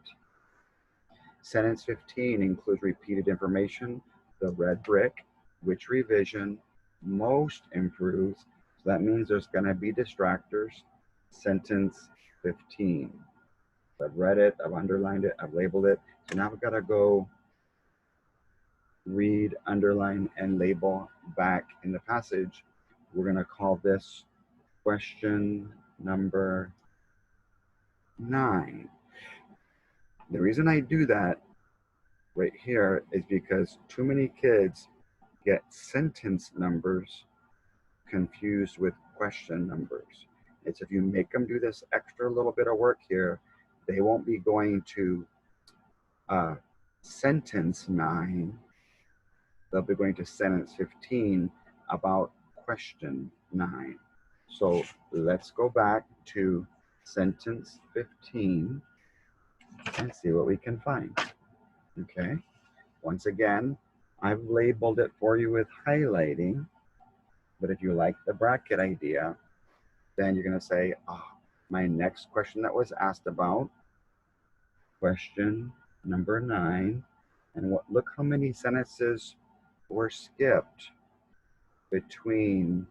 Sentence 15 includes repeated information, the red brick, which revision most improves. So that means there's going to be distractors. Sentence 15. So I've read it, I've underlined it, I've labeled it. So now we've got to go read, underline, and label back in the passage. We're going to call this question number 9. The reason I do that right here is because too many kids get sentence numbers confused with question numbers. It's if you make them do this extra little bit of work here, they won't be going to sentence 9. They'll be going to sentence 15 about question 9. So let's go back to sentence 15 and see what we can find. Okay, once again, I've labeled it for you with highlighting, but if you like the bracket idea, then you're going to say, oh, my next question that was asked about, question number 9, and look how many sentences were skipped between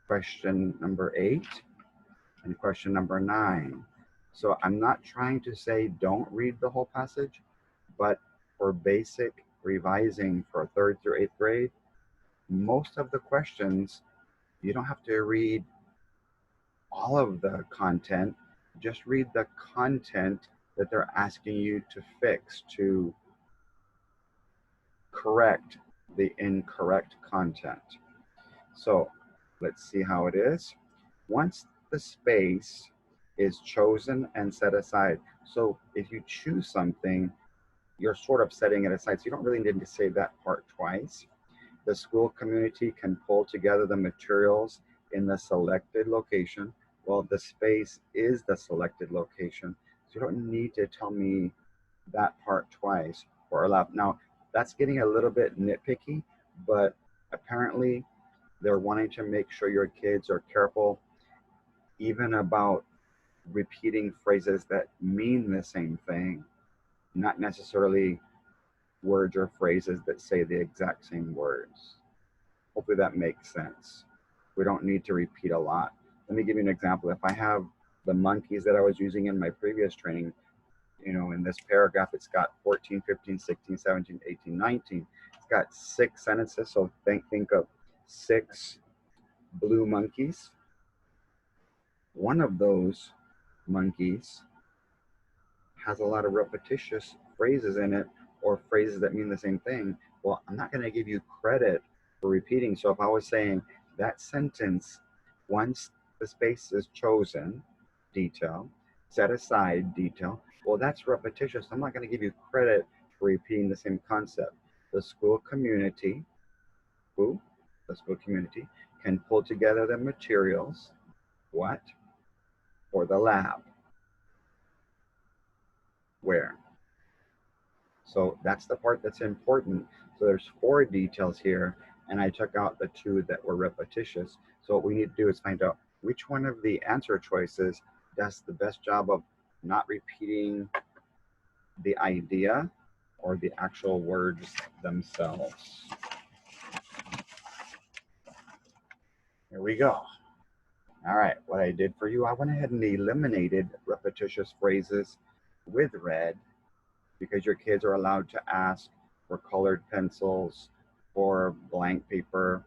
question number 8 and question number 9. So I'm not trying to say don't read the whole passage, but for basic revising for 3rd through 8th grade, most of the questions, you don't have to read all of the content, just read the content that they're asking you to fix, to correct the incorrect content. So let's see how it is. Once the space is chosen and set aside, so if you choose something, you're sort of setting it aside, so you don't really need to say that part twice. The school community can pull together the materials in the selected location. Well, the space is the selected location, so you don't need to tell me that part twice or allow. Now, that's getting a little bit nitpicky, but apparently they're wanting to make sure your kids are careful even about repeating phrases that mean the same thing, not necessarily words or phrases that say the exact same words. Hopefully that makes sense. We don't need to repeat a lot. Let me give you an example. If I have the monkeys that I was using in my previous training, you know, in this paragraph, it's got 14, 15, 16, 17, 18, 19. It's got 6 sentences. So think of 6 blue monkeys. One of those monkeys has a lot of repetitious phrases in it, or phrases that mean the same thing. Well, I'm not going to give you credit for repeating. So if I was saying that sentence, once the space is chosen, detail, set aside, detail, well, that's repetitious. I'm not going to give you credit for repeating the same concept. The school community, who? The school community can pull together the materials, what? For the lab. Where? So that's the part that's important. So there's 4 details here, and I took out the 2 that were repetitious. So what we need to do is find out which one of the answer choices does the best job of not repeating the idea or the actual words themselves. Here we go. All right, what I did for you, I went ahead and eliminated repetitious phrases with red, because your kids are allowed to ask for colored pencils, for blank paper.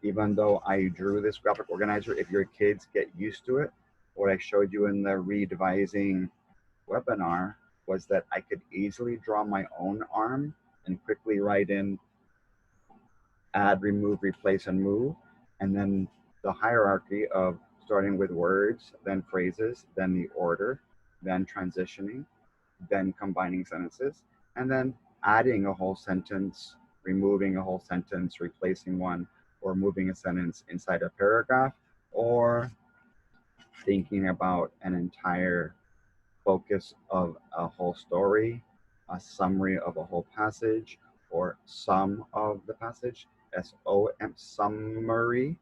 Even though I drew this graphic organizer, if your kids get used to it, what I showed you in the READ-VISING webinar was that I could easily draw my own arm and quickly write in add, remove, replace, and move. And then the hierarchy of starting with words, then phrases, then the order, then transitioning, then combining sentences, and then adding a whole sentence, removing a whole sentence, replacing one, or moving a sentence inside a paragraph, or thinking about an entire focus of a whole story, a summary of a whole passage, or sum of the passage, S-O-M, summary,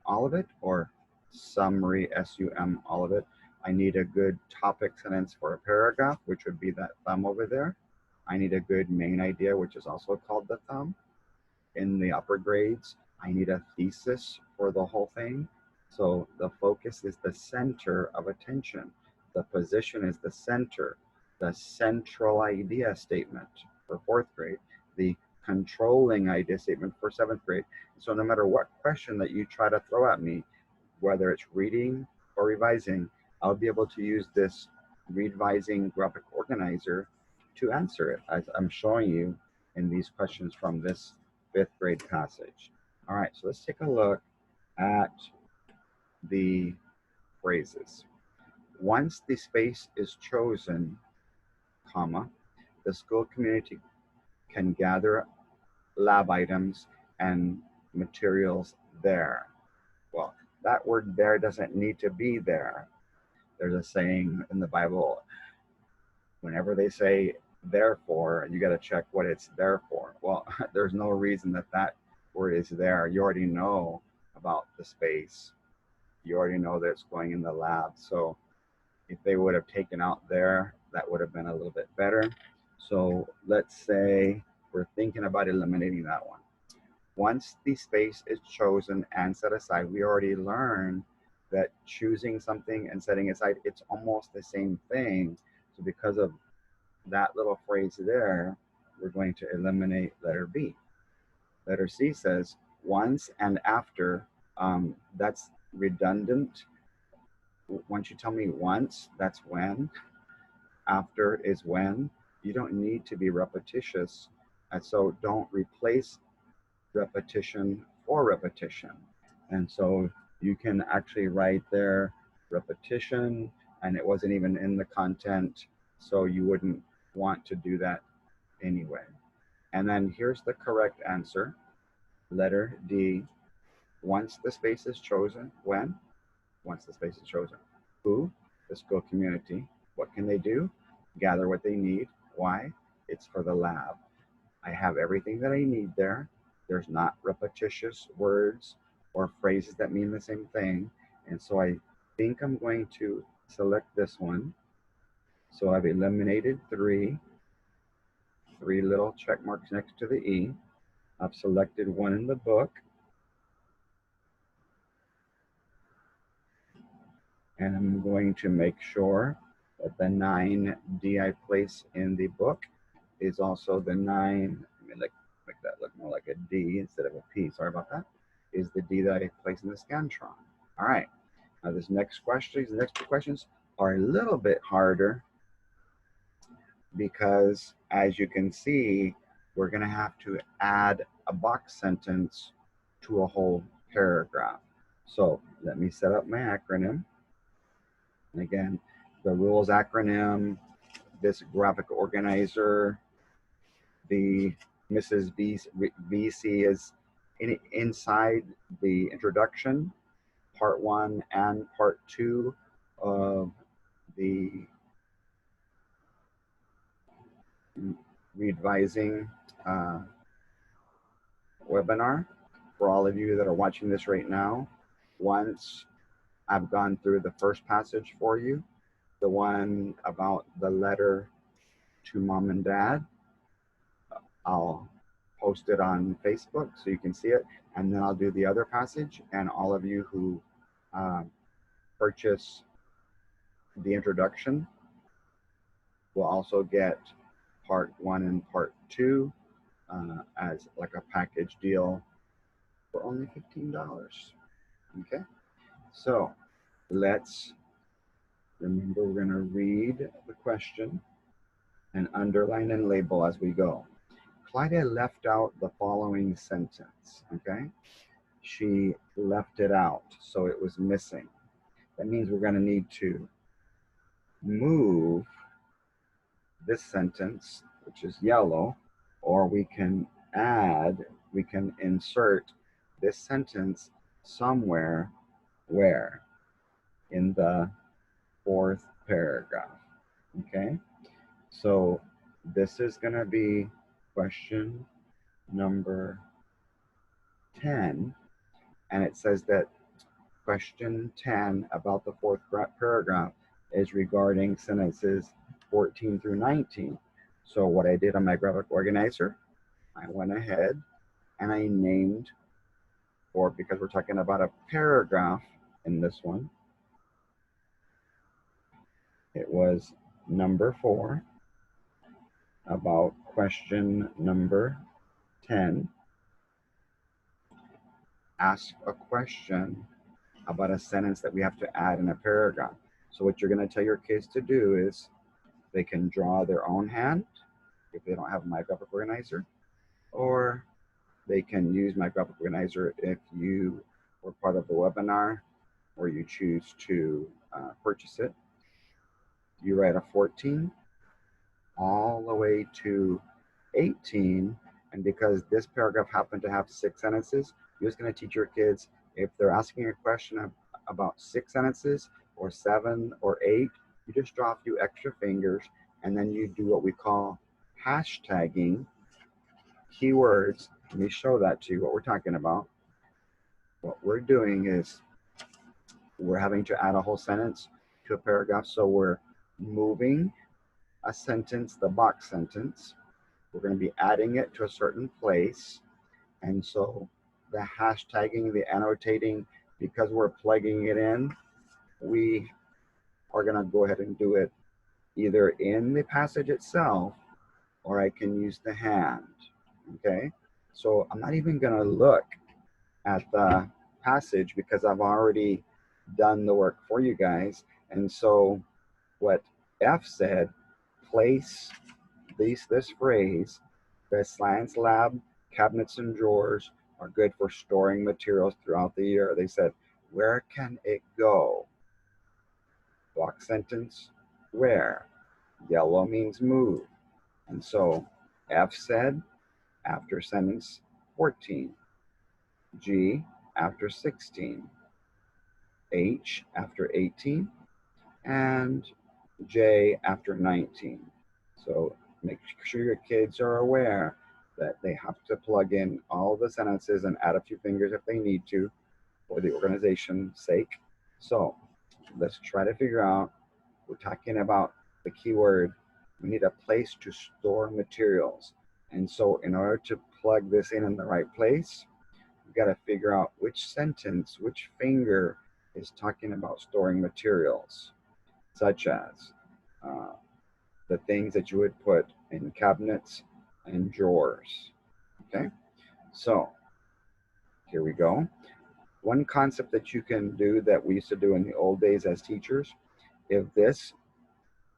all of it, or summary, S-U-M, all of it. I need a good topic sentence for a paragraph, which would be that thumb over there. I need a good main idea, which is also called the thumb. In the upper grades, I need a thesis for the whole thing. So the focus is the center of attention. The position is the center. The central idea statement for 4th grade. The controlling idea statement for 7th grade. So no matter what question that you try to throw at me, whether it's reading or revising, I'll be able to use this READ-VISING graphic organizer to answer it, as I'm showing you in these questions from this 5th grade passage. All right, so let's take a look at the phrases. Once the space is chosen, comma, the school community can gather lab items and materials there. Well, that word there doesn't need to be there. There's a saying in the Bible, whenever they say therefore, you got to check what it's there for. Well, there's no reason that that word is there. You already know about the space. You already know that it's going in the lab. So if they would have taken out there, that would have been a little bit better. So let's say we're thinking about eliminating that one. Once the space is chosen and set aside, we already learned that choosing something and setting it aside, it's almost the same thing. So because of that little phrase there, we're going to eliminate letter B. Letter C says once and after. That's redundant. Once you tell me once, that's when. After is when. You don't need to be repetitious. And so don't replace repetition for repetition. And so you can actually write there repetition, and it wasn't even in the content, so you wouldn't want to do that anyway. And then here's the correct answer. Letter D. Once the space is chosen. When? Once the space is chosen. Who? The school community. What can they do? Gather what they need. Why? It's for the lab. I have everything that I need there. There's not repetitious words or phrases that mean the same thing. And so I think I'm going to select this one. So I've eliminated three little check marks next to the E. I've selected one in the book. And I'm going to make sure that the 9D I place in the book is also the 9, make that look more like a D instead of a P, sorry about that, is the D that I place in the Scantron. All right, now these next two questions are a little bit harder because as you can see, we're gonna have to add a box sentence to a whole paragraph. So let me set up my acronym. And again, the rules acronym, this graphic organizer, the Mrs. VC is inside the introduction, part 1 and part 2 of the READ-VISING webinar. For all of you that are watching this right now, once I've gone through the first passage for you, the one about the letter to mom and dad, I'll post it on Facebook so you can see it, and then I'll do the other passage, and all of you who purchase the introduction will also get part 1 and part 2 as like a package deal for only $15. Okay, so let's remember we're going to read the question and underline and label as we go. Clyde left out the following sentence, okay? She left it out, so it was missing. That means we're going to need to move this sentence, which is yellow, or we can insert this sentence somewhere where? In the 4th paragraph, okay? So this is going to be question number 10, and it says that question 10 about the 4th paragraph is regarding sentences 14 through 19. So what I did on my graphic organizer, I went ahead and I named, or because we're talking about a paragraph in this one, it was number 4 about question number 10. Ask a question about a sentence that we have to add in a paragraph. So what you're going to tell your kids to do is they can draw their own hand if they don't have my graphic organizer, or they can use my graphic organizer if you were part of the webinar or you choose to purchase it. You write a 14 all the way to 18, and because this paragraph happened to have 6 sentences, You're just going to teach your kids, if they're asking a question about 6 sentences or 7 or 8, you just draw a few extra fingers, and then you do what we call hashtagging keywords. Let me show that to you, what we're talking about. What we're doing is we're having to add a whole sentence to a paragraph. So we're moving a sentence, the box sentence. We're going to be adding it to a certain place. And so the hashtagging, the annotating, because we're plugging it in, we are going to go ahead and do it either in the passage itself, or I can use the hand. Okay, so I'm not even going to look at the passage because I've already done the work for you guys. And so what F said, place this phrase, the science lab cabinets and drawers are good for storing materials throughout the year. They said, where can it go? Block sentence, where? Yellow means move. And so F said, after sentence 14. G, after 16. H, after 18. And J, after 19. So make sure your kids are aware that they have to plug in all the sentences and add a few fingers if they need to for the organization's sake. So let's try to figure out, we're talking about the keyword, we need a place to store materials. And so in order to plug this in the right place, we've got to figure out which sentence, which finger is talking about storing materials, such as the things that you would put in cabinets and drawers. Okay, so here we go. One concept that you can do that we used to do in the old days as teachers, if this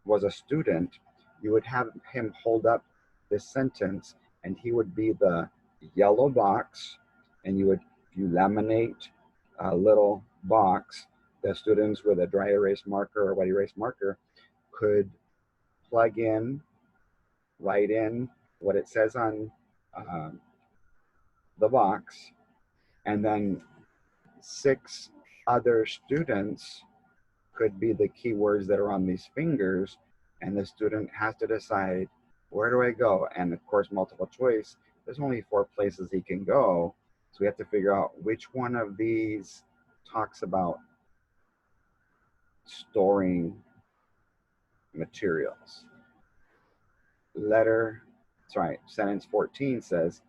was a student, you would have him hold up this sentence and he would be the yellow box, and you laminate a little box. The students with a dry erase marker or wet erase marker could plug in, write in what it says on the box, and then 6 other students could be the keywords that are on these fingers, and the student has to decide, where do I go? And of course, multiple choice, there's only 4 places he can go, so we have to figure out which one of these talks about storing materials. Sentence 14 says,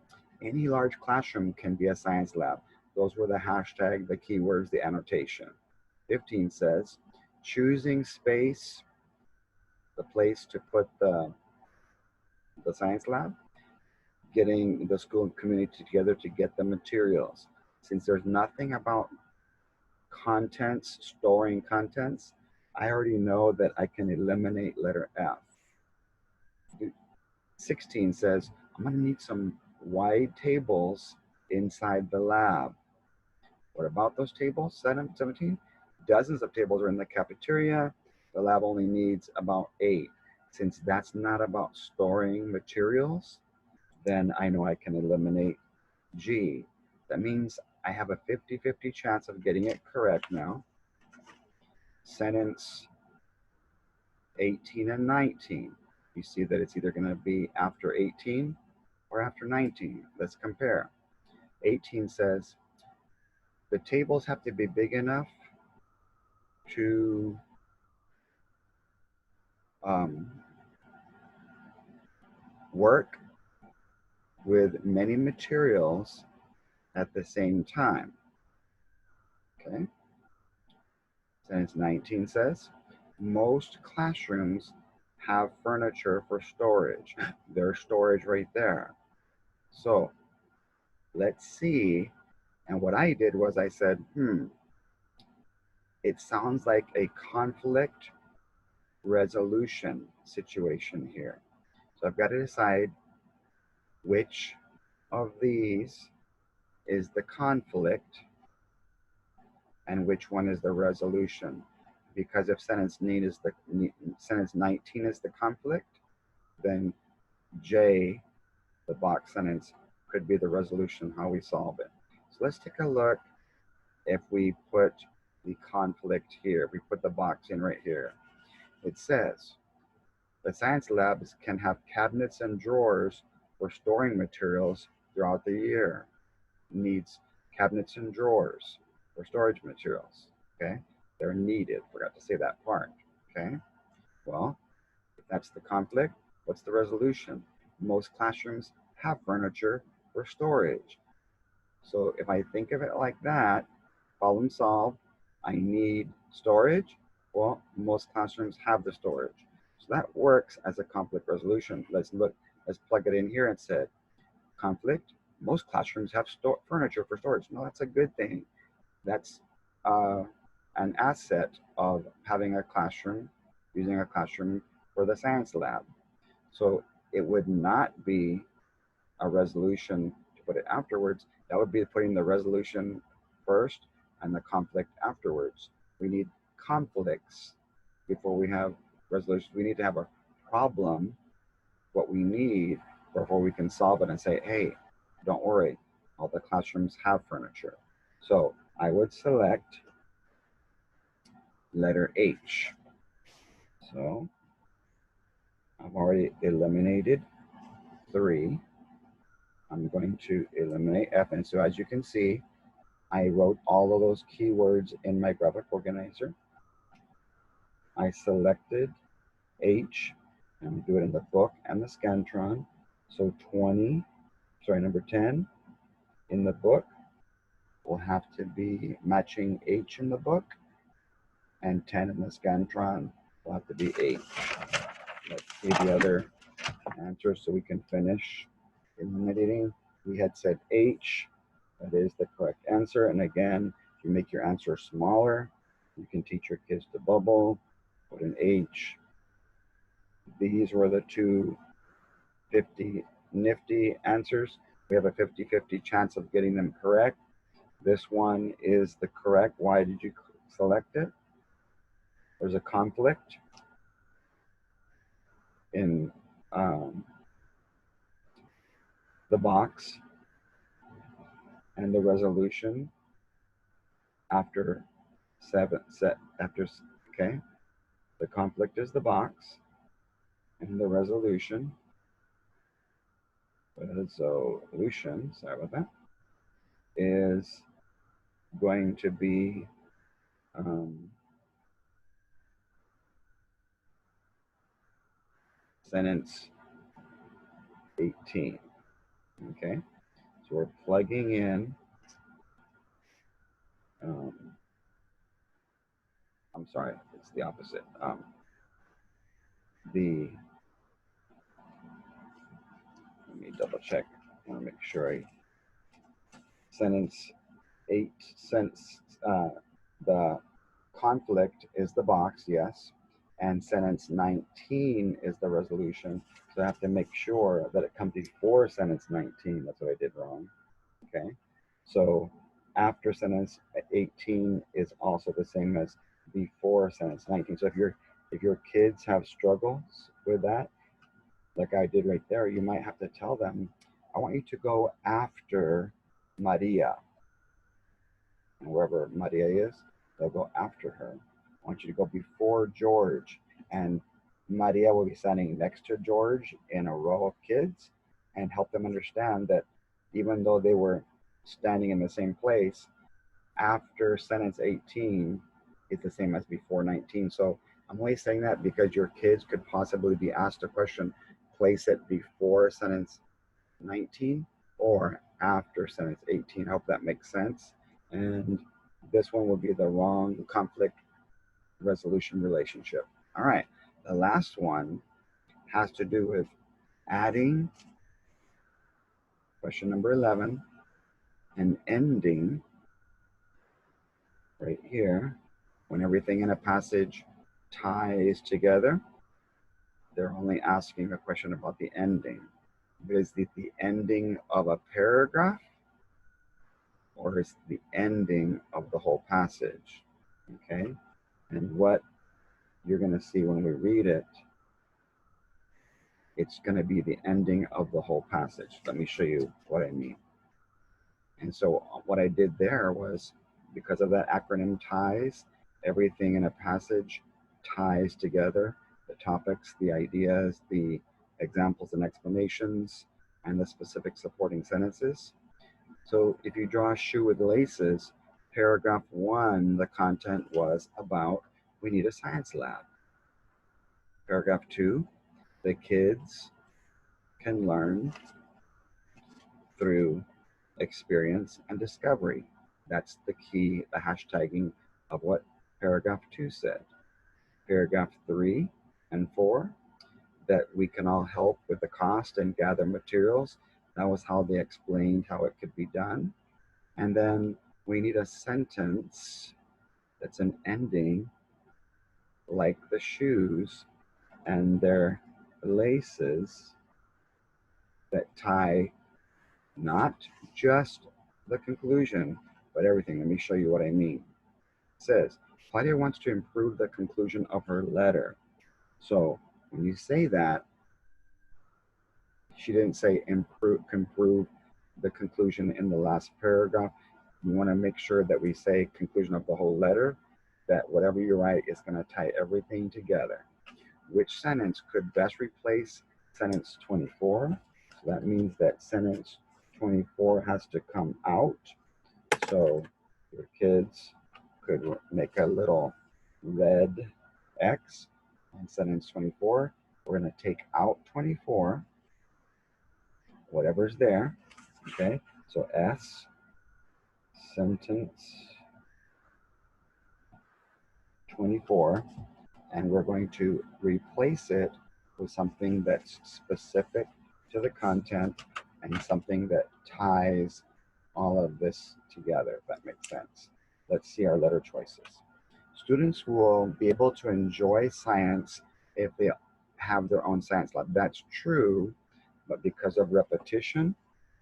any large classroom can be a science lab. Those were the hashtag, the keywords, the annotation. 15 says, choosing space, the place to put the science lab, getting the school and community together to get the materials. Since there's nothing about contents, storing contents, I already know that I can eliminate letter F. 16 says, I'm going to need some wide tables inside the lab. What about those tables? 17, dozens of tables are in the cafeteria. The lab only needs about 8. Since that's not about storing materials, then I know I can eliminate G. That means I have a 50-50 chance of getting it correct now. Sentence 18 and 19. You see that it's either going to be after 18 or after 19. Let's compare. 18 says, the tables have to be big enough to work with many materials at the same time. Okay. Sentence 19 says, most classrooms have furniture for storage. There's storage right there. So let's see. And what I did was I said, it sounds like a conflict resolution situation here. So I've got to decide which of these is the conflict and which one is the resolution. Because if sentence 19 is the conflict, then J, the box sentence, could be the resolution, how we solve it. So let's take a look if we put the conflict here. If we put the box in right here. It says, the science labs can have cabinets and drawers for storing materials throughout the year. Needs cabinets and drawers for storage materials. Okay, they're needed. Forgot to say that part. Okay, well, if that's the conflict, what's the resolution? Most classrooms have furniture for storage. So if I think of it like that, problem solved, I need storage. Well, most classrooms have the storage. So that works as a conflict resolution. Let's plug it in here and say, conflict, most classrooms have furniture for storage. No, that's a good thing. That's an asset of having a classroom, using a classroom for the science lab. So it would not be a resolution to put it afterwards. That would be putting the resolution first and the conflict afterwards. We need conflicts before we have resolutions. We need to have a problem, what we need, before we can solve it and say, hey, don't worry, all the classrooms have furniture. So I would select letter H. So I've already eliminated 3. I'm going to eliminate F. And so as you can see, I wrote all of those keywords in my graphic organizer. I selected H, and do it in the book and the Scantron. So number 10 in the book will have to be matching H in the book, and 10 in the Scantron will have to be H. Let's see the other answers so we can finish eliminating. We had said H. That is the correct answer. And again, if you make your answer smaller, you can teach your kids to bubble, put an H. These were the 2 nifty answers. We have a 50-50 chance of getting them correct. This one is the correct. Why did you select it? There's a conflict in the box and the resolution after okay. The conflict is the box and the resolution, sorry about that, is going to be sentence 18. Okay, so we're plugging in I'm sorry, it's the opposite. Let me double check. I want to make sure sentence 8, the conflict is the box, yes, and sentence 19 is the resolution. So I have to make sure that it comes before sentence 19. That's what I did wrong. Okay, so after sentence 18 is also the same as before sentence 19. So if your kids have struggles with that, like I did right there, you might have to tell them, I want you to go after Maria. And wherever Maria is, they'll go after her. I want you to go before George. And Maria will be standing next to George in a row of kids, and help them understand that even though they were standing in the same place, after sentence 18 is the same as before 19. So I'm only saying that because your kids could possibly be asked a question, place it before sentence 19 or after sentence 18. I hope that makes sense. And this one will be the wrong conflict resolution relationship. All right, the last one has to do with adding, question number 11, and ending right here. When everything in a passage ties together, they're only asking a question about the ending. Is it the ending of a paragraph, or is it the ending of the whole passage? Okay, and what you're going to see when we read it, it's going to be the ending of the whole passage. Let me show you what I mean. And so what I did there was, because of that acronym ties, everything in a passage ties together, the topics, the ideas, the examples and explanations, and the specific supporting sentences. So if you draw a shoe with laces, paragraph 1, the content was about, we need a science lab. Paragraph 2, the kids can learn through experience and discovery. That's the key, the hashtagging of what paragraph 2 said. Paragraph 3 and 4, that we can all help with the cost and gather materials. That was how they explained how it could be done. And then we need a sentence that's an ending, like the shoes and their laces, that tie not just the conclusion, but everything. Let me show you what I mean. It says, Claudia wants to improve the conclusion of her letter. So when you say that, she didn't say improve the conclusion in the last paragraph. You want to make sure that we say conclusion of the whole letter, that whatever you write is going to tie everything together. Which sentence could best replace sentence 24? So that means that sentence 24 has to come out. So your kids could make a little red X on sentence 24. We're going to take out 24, whatever's there. Okay, so S, sentence 24, and we're going to replace it with something that's specific to the content and something that ties all of this together, if that makes sense. Let's see our letter choices. Students will be able to enjoy science if they have their own science lab. That's true, but because of repetition,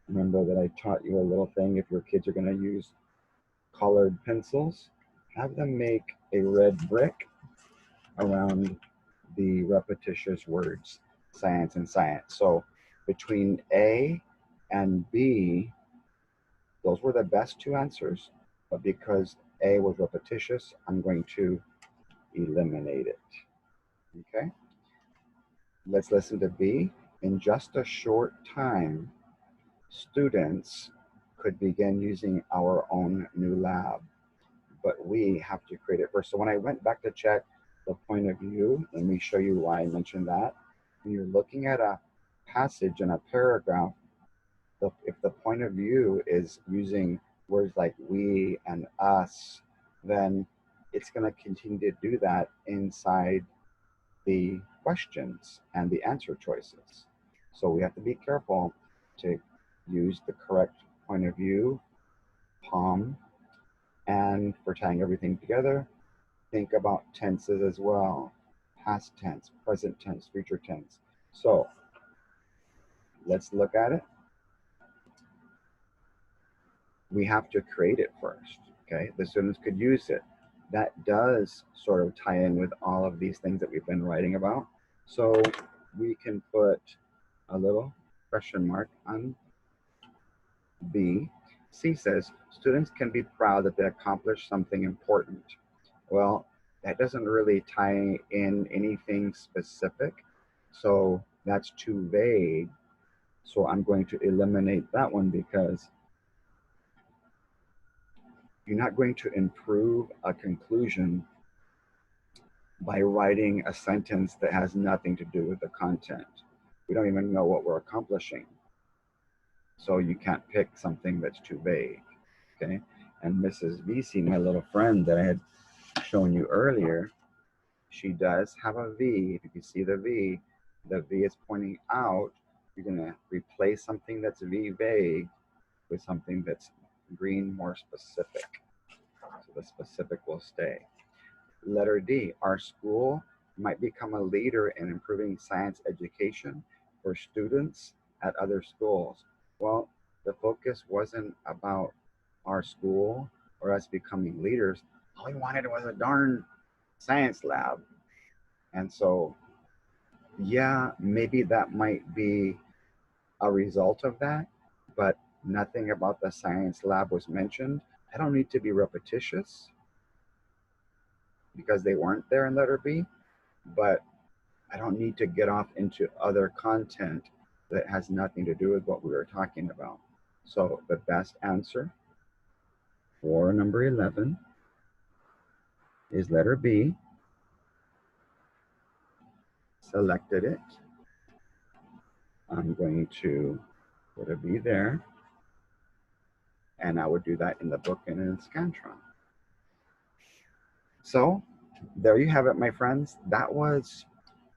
remember that I taught you a little thing, if your kids are going to use colored pencils, have them make a red brick around the repetitious words, science and science. So between A and B, those were the best two answers, but because A was repetitious, I'm going to eliminate it. Okay, let's listen to B. In just a short time, students could begin using our own new lab, but we have to create it first. So when I went back to check the point of view, let me show you why I mentioned that. When you're looking at a passage in a paragraph, if the point of view is using words like we and us, then it's going to continue to do that inside the questions and the answer choices. So we have to be careful to use the correct point of view, POM, and for tying everything together, think about tenses as well. Past tense, present tense, future tense. So let's look at it. We have to create it first, okay? The students could use it. That does sort of tie in with all of these things that we've been writing about. So we can put a little question mark on B. C says, students can be proud that they accomplished something important. Well, that doesn't really tie in anything specific, so that's too vague. So I'm going to eliminate that one because you're not going to improve a conclusion by writing a sentence that has nothing to do with the content. We don't even know what we're accomplishing. So you can't pick something that's too vague, okay? And Mrs. VC, my little friend that I had shown you earlier, she does have a V. If you can see the V is pointing out. You're gonna replace something that's V vague with something that's green, more specific. So the specific will stay. Letter D, our school might become a leader in improving science education for students at other schools. Well, the focus wasn't about our school or us becoming leaders. All we wanted was a darn science lab. And so, yeah, maybe that might be a result of that, but Nothing about the science lab was mentioned. I don't need to be repetitious because they weren't there in letter B, but I don't need to get off into other content that has nothing to do with what we were talking about. So the best answer for number 11 is letter B. Selected it. I'm going to put a B there, and I would do that in the book and in Scantron. So there you have it, my friends. That was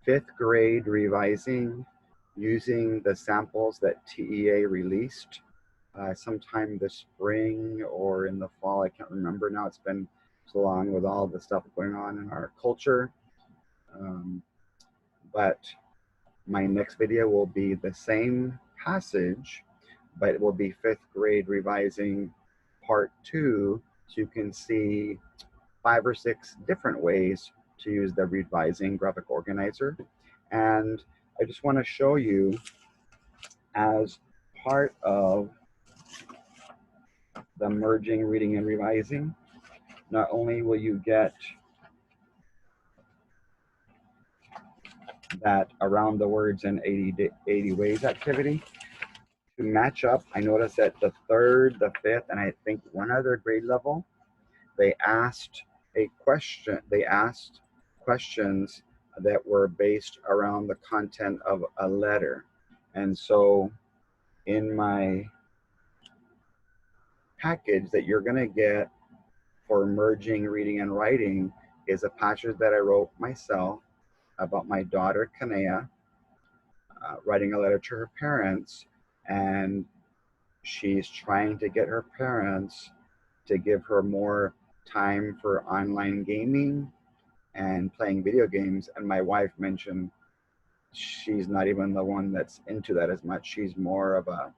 5th grade revising using the samples that TEA released sometime this spring or in the fall. I can't remember now. It's been so long with all the stuff going on in our culture. But my next video will be the same passage, but it will be 5th grade revising part 2, so you can see 5 or 6 different ways to use the READ-VISING graphic organizer. And I just want to show you, as part of the merging, reading, and revising, not only will you get that around the words in 80 ways activity to match up. I noticed at the 3rd, the 5th, and I think one other grade level, they asked questions that were based around the content of a letter. And so in my package that you're going to get for merging reading and writing is a passage that I wrote myself about my daughter Kanea writing a letter to her parents, and she's trying to get her parents to give her more time for online gaming and playing video games. And my wife mentioned she's not even the one that's into that as much. She's more of a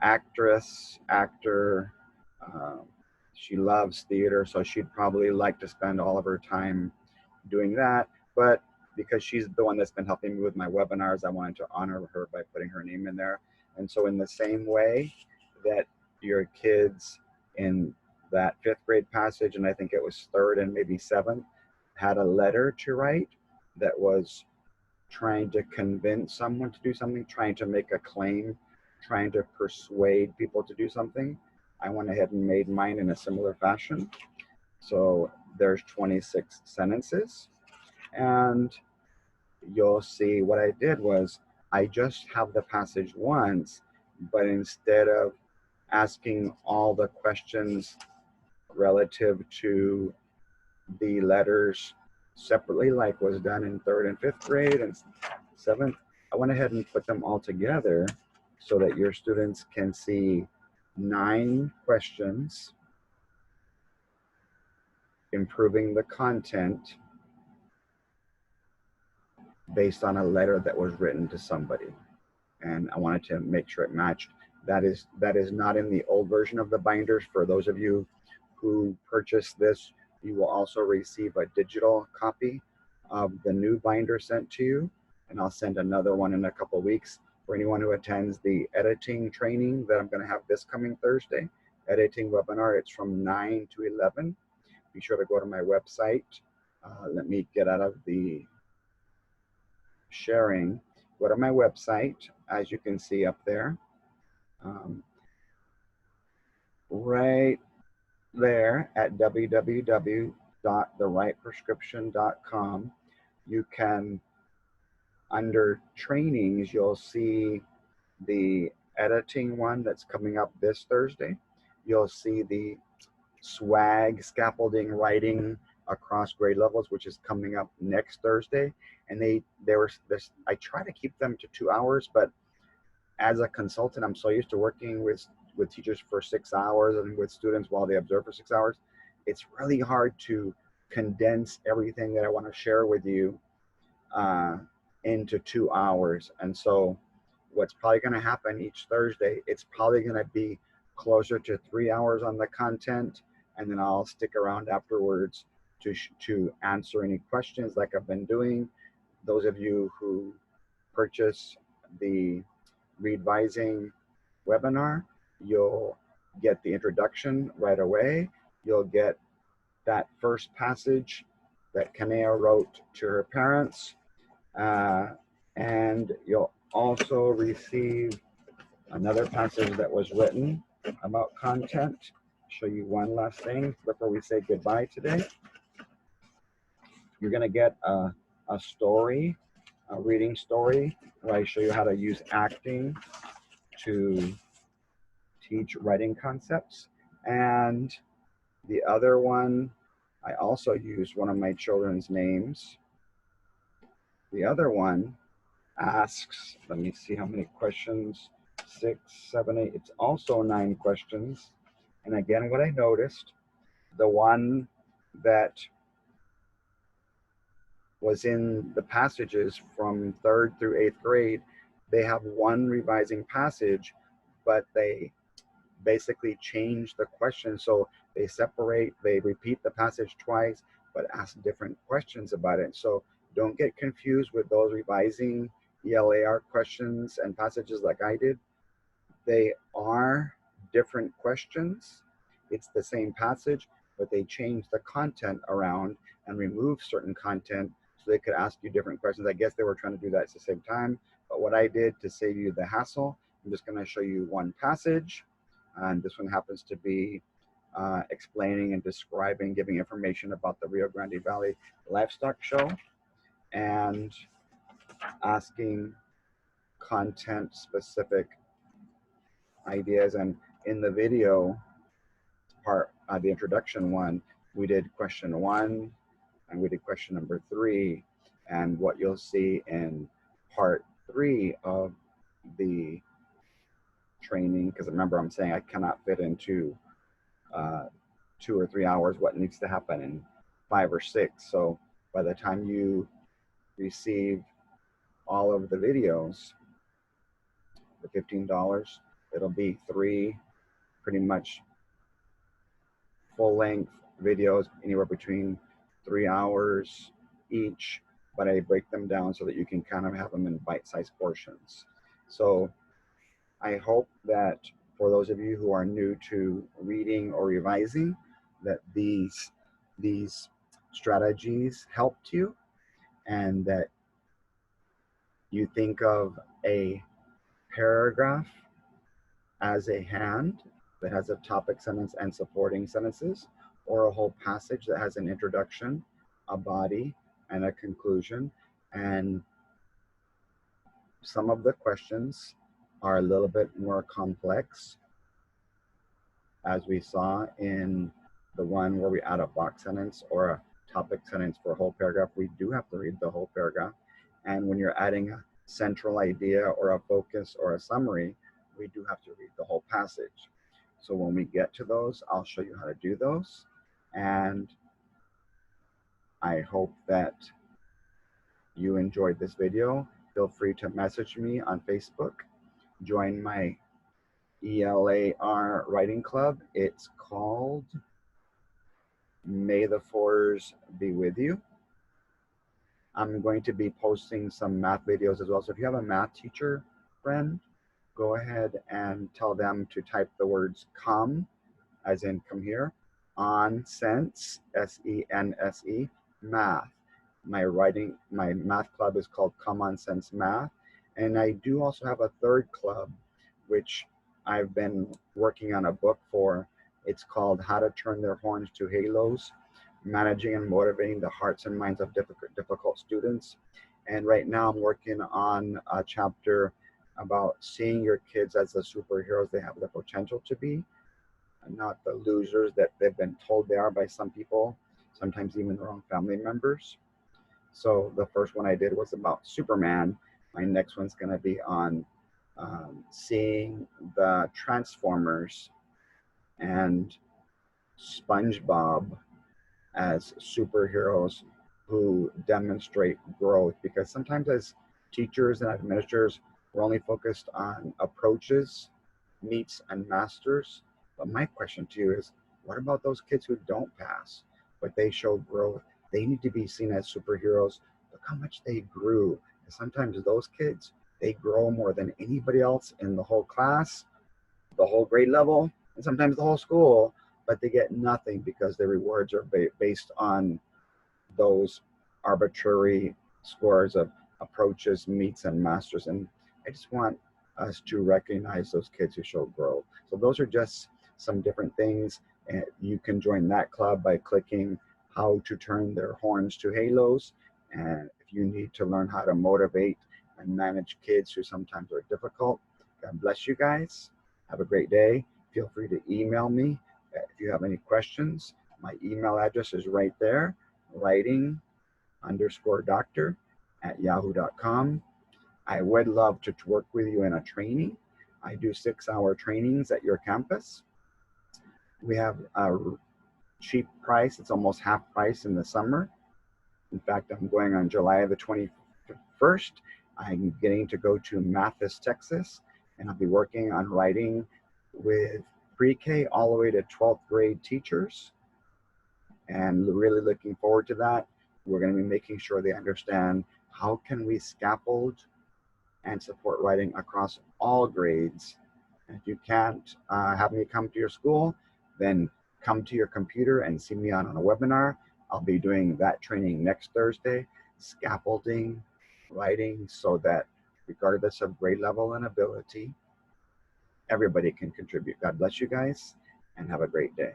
actor. She loves theater, so she'd probably like to spend all of her time doing that. But because she's the one that's been helping me with my webinars, I wanted to honor her by putting her name in there. And so in the same way that your kids in that 5th grade passage, and I think it was 3rd and maybe 7th, had a letter to write that was trying to convince someone to do something, trying to make a claim, trying to persuade people to do something, I went ahead and made mine in a similar fashion. So there's 26 sentences, and you'll see what I did was I just have the passage once, but instead of asking all the questions relative to the letters separately, like was done in 3rd and 5th grade and 7th, I went ahead and put them all together so that your students can see 9 questions, improving the content based on a letter that was written to somebody. And I wanted to make sure it matched. That is not in the old version of the binders. For those of you who purchase this, you will also receive a digital copy of the new binder sent to you. And I'll send another one in a couple of weeks for anyone who attends the editing training that I'm going to have this coming Thursday. Editing webinar, it's from 9 to 11. Be sure to go to my website. Let me get out of the sharing. Go to my website, as you can see up there. Right there at www.therightprescription.com, you can, under trainings, you'll see the editing one that's coming up this Thursday. You'll see the swag scaffolding writing across grade levels, which is coming up next Thursday. And I try to keep them to 2 hours, but as a consultant, I'm so used to working with teachers for 6 hours and with students while they observe for 6 hours. It's really hard to condense everything that I want to share with you into 2 hours. And so what's probably going to happen each Thursday, it's probably going to be closer to 3 hours on the content, and then I'll stick around afterwards to answer any questions like I've been doing. Those of you who purchase the READ-VISING webinar. You'll get the introduction right away. You'll get that first passage that Kanea wrote to her parents. And you'll also receive another passage that was written about content. Show you one last thing before we say goodbye today. You're going to get a story, a reading story, where I show you how to use acting to teach writing concepts. And the other one, I also used one of my children's names. The other one asks, let me see how many questions, 6, 7, 8, it's also 9 questions. And again, what I noticed, the one that was in the passages from 3rd through 8th grade, they have one revising passage, but they basically change the question. So they separate, they repeat the passage twice, but ask different questions about it. So don't get confused with those revising ELAR questions and passages like I did. They are different questions. It's the same passage, but they change the content around and remove certain content so they could ask you different questions. I guess they were trying to do that at the same time. But what I did to save you the hassle, I'm just going to show you one passage. And this one happens to be explaining and describing, giving information about the Rio Grande Valley Livestock Show and asking content specific ideas. And in the video part, the introduction one, we did question 1 and we did question number 3. And what you'll see in part 3 of the training, because remember I'm saying I cannot fit into 2 or 3 hours what needs to happen in 5 or 6. So by the time you receive all of the videos for $15, it'll be 3 pretty much full-length videos, anywhere between 3 hours each, but I break them down so that you can kind of have them in bite-sized portions. So I hope that for those of you who are new to reading or revising, that these strategies helped you, and that you think of a paragraph as a hand that has a topic sentence and supporting sentences, or a whole passage that has an introduction, a body, and a conclusion. And some of the questions are a little bit more complex, as we saw in the one where we add a box sentence or a topic sentence for a whole paragraph. We do have to read the whole paragraph. And when you're adding a central idea or a focus or a summary, we do have to read the whole passage. So when we get to those, I'll show you how to do those. And I hope that you enjoyed this video. Feel free to message me on Facebook. Join my ELAR writing club. It's called May the Fours Be With You. I'm going to be posting some math videos as well. So if you have a math teacher friend, go ahead and tell them to type the words come, as in come here, on sense, S-E-N-S-E, math. My math club is called Come On Sense Math. And I do also have a third club, which I've been working on a book for. It's called How to Turn Their Horns to Halos, Managing and Motivating the Hearts and Minds of Difficult Students. And right now I'm working on a chapter about seeing your kids as the superheroes they have the potential to be, and not the losers that they've been told they are by some people, sometimes even their own family members. So the first one I did was about Superman. My next one's going to be on seeing the Transformers and SpongeBob as superheroes who demonstrate growth, because sometimes as teachers and administrators, we're only focused on approaches, meets, and masters. But my question to you is, what about those kids who don't pass, but they show growth? They need to be seen as superheroes. Look how much they grew. And sometimes those kids, they grow more than anybody else in the whole class, the whole grade level and sometimes the whole school, but they get nothing because the rewards are based on those arbitrary scores of approaches, meets, and masters. And I just want us to recognize those kids who show growth. So those are just some different things. And you can join that club by clicking how to turn their horns to halos. And if you need to learn how to motivate and manage kids who sometimes are difficult, God bless you guys. Have a great day. Feel free to email me if you have any questions. My email address is right there, writing_doctor@yahoo.com. I would love to work with you in a training. I do 6-hour trainings at your campus. We have a cheap price. It's almost half price in the summer. In fact, I'm going on July the 21st. I'm getting to go to Mathis, Texas, and I'll be working on writing with pre-K all the way to 12th grade teachers. And really looking forward to that. We're going to be making sure they understand how can we scaffold and support writing across all grades. And if you can't have me come to your school, then come to your computer and see me on a webinar. I'll be doing that training next Thursday, scaffolding writing, so that regardless of grade level and ability, everybody can contribute. God bless you guys and have a great day.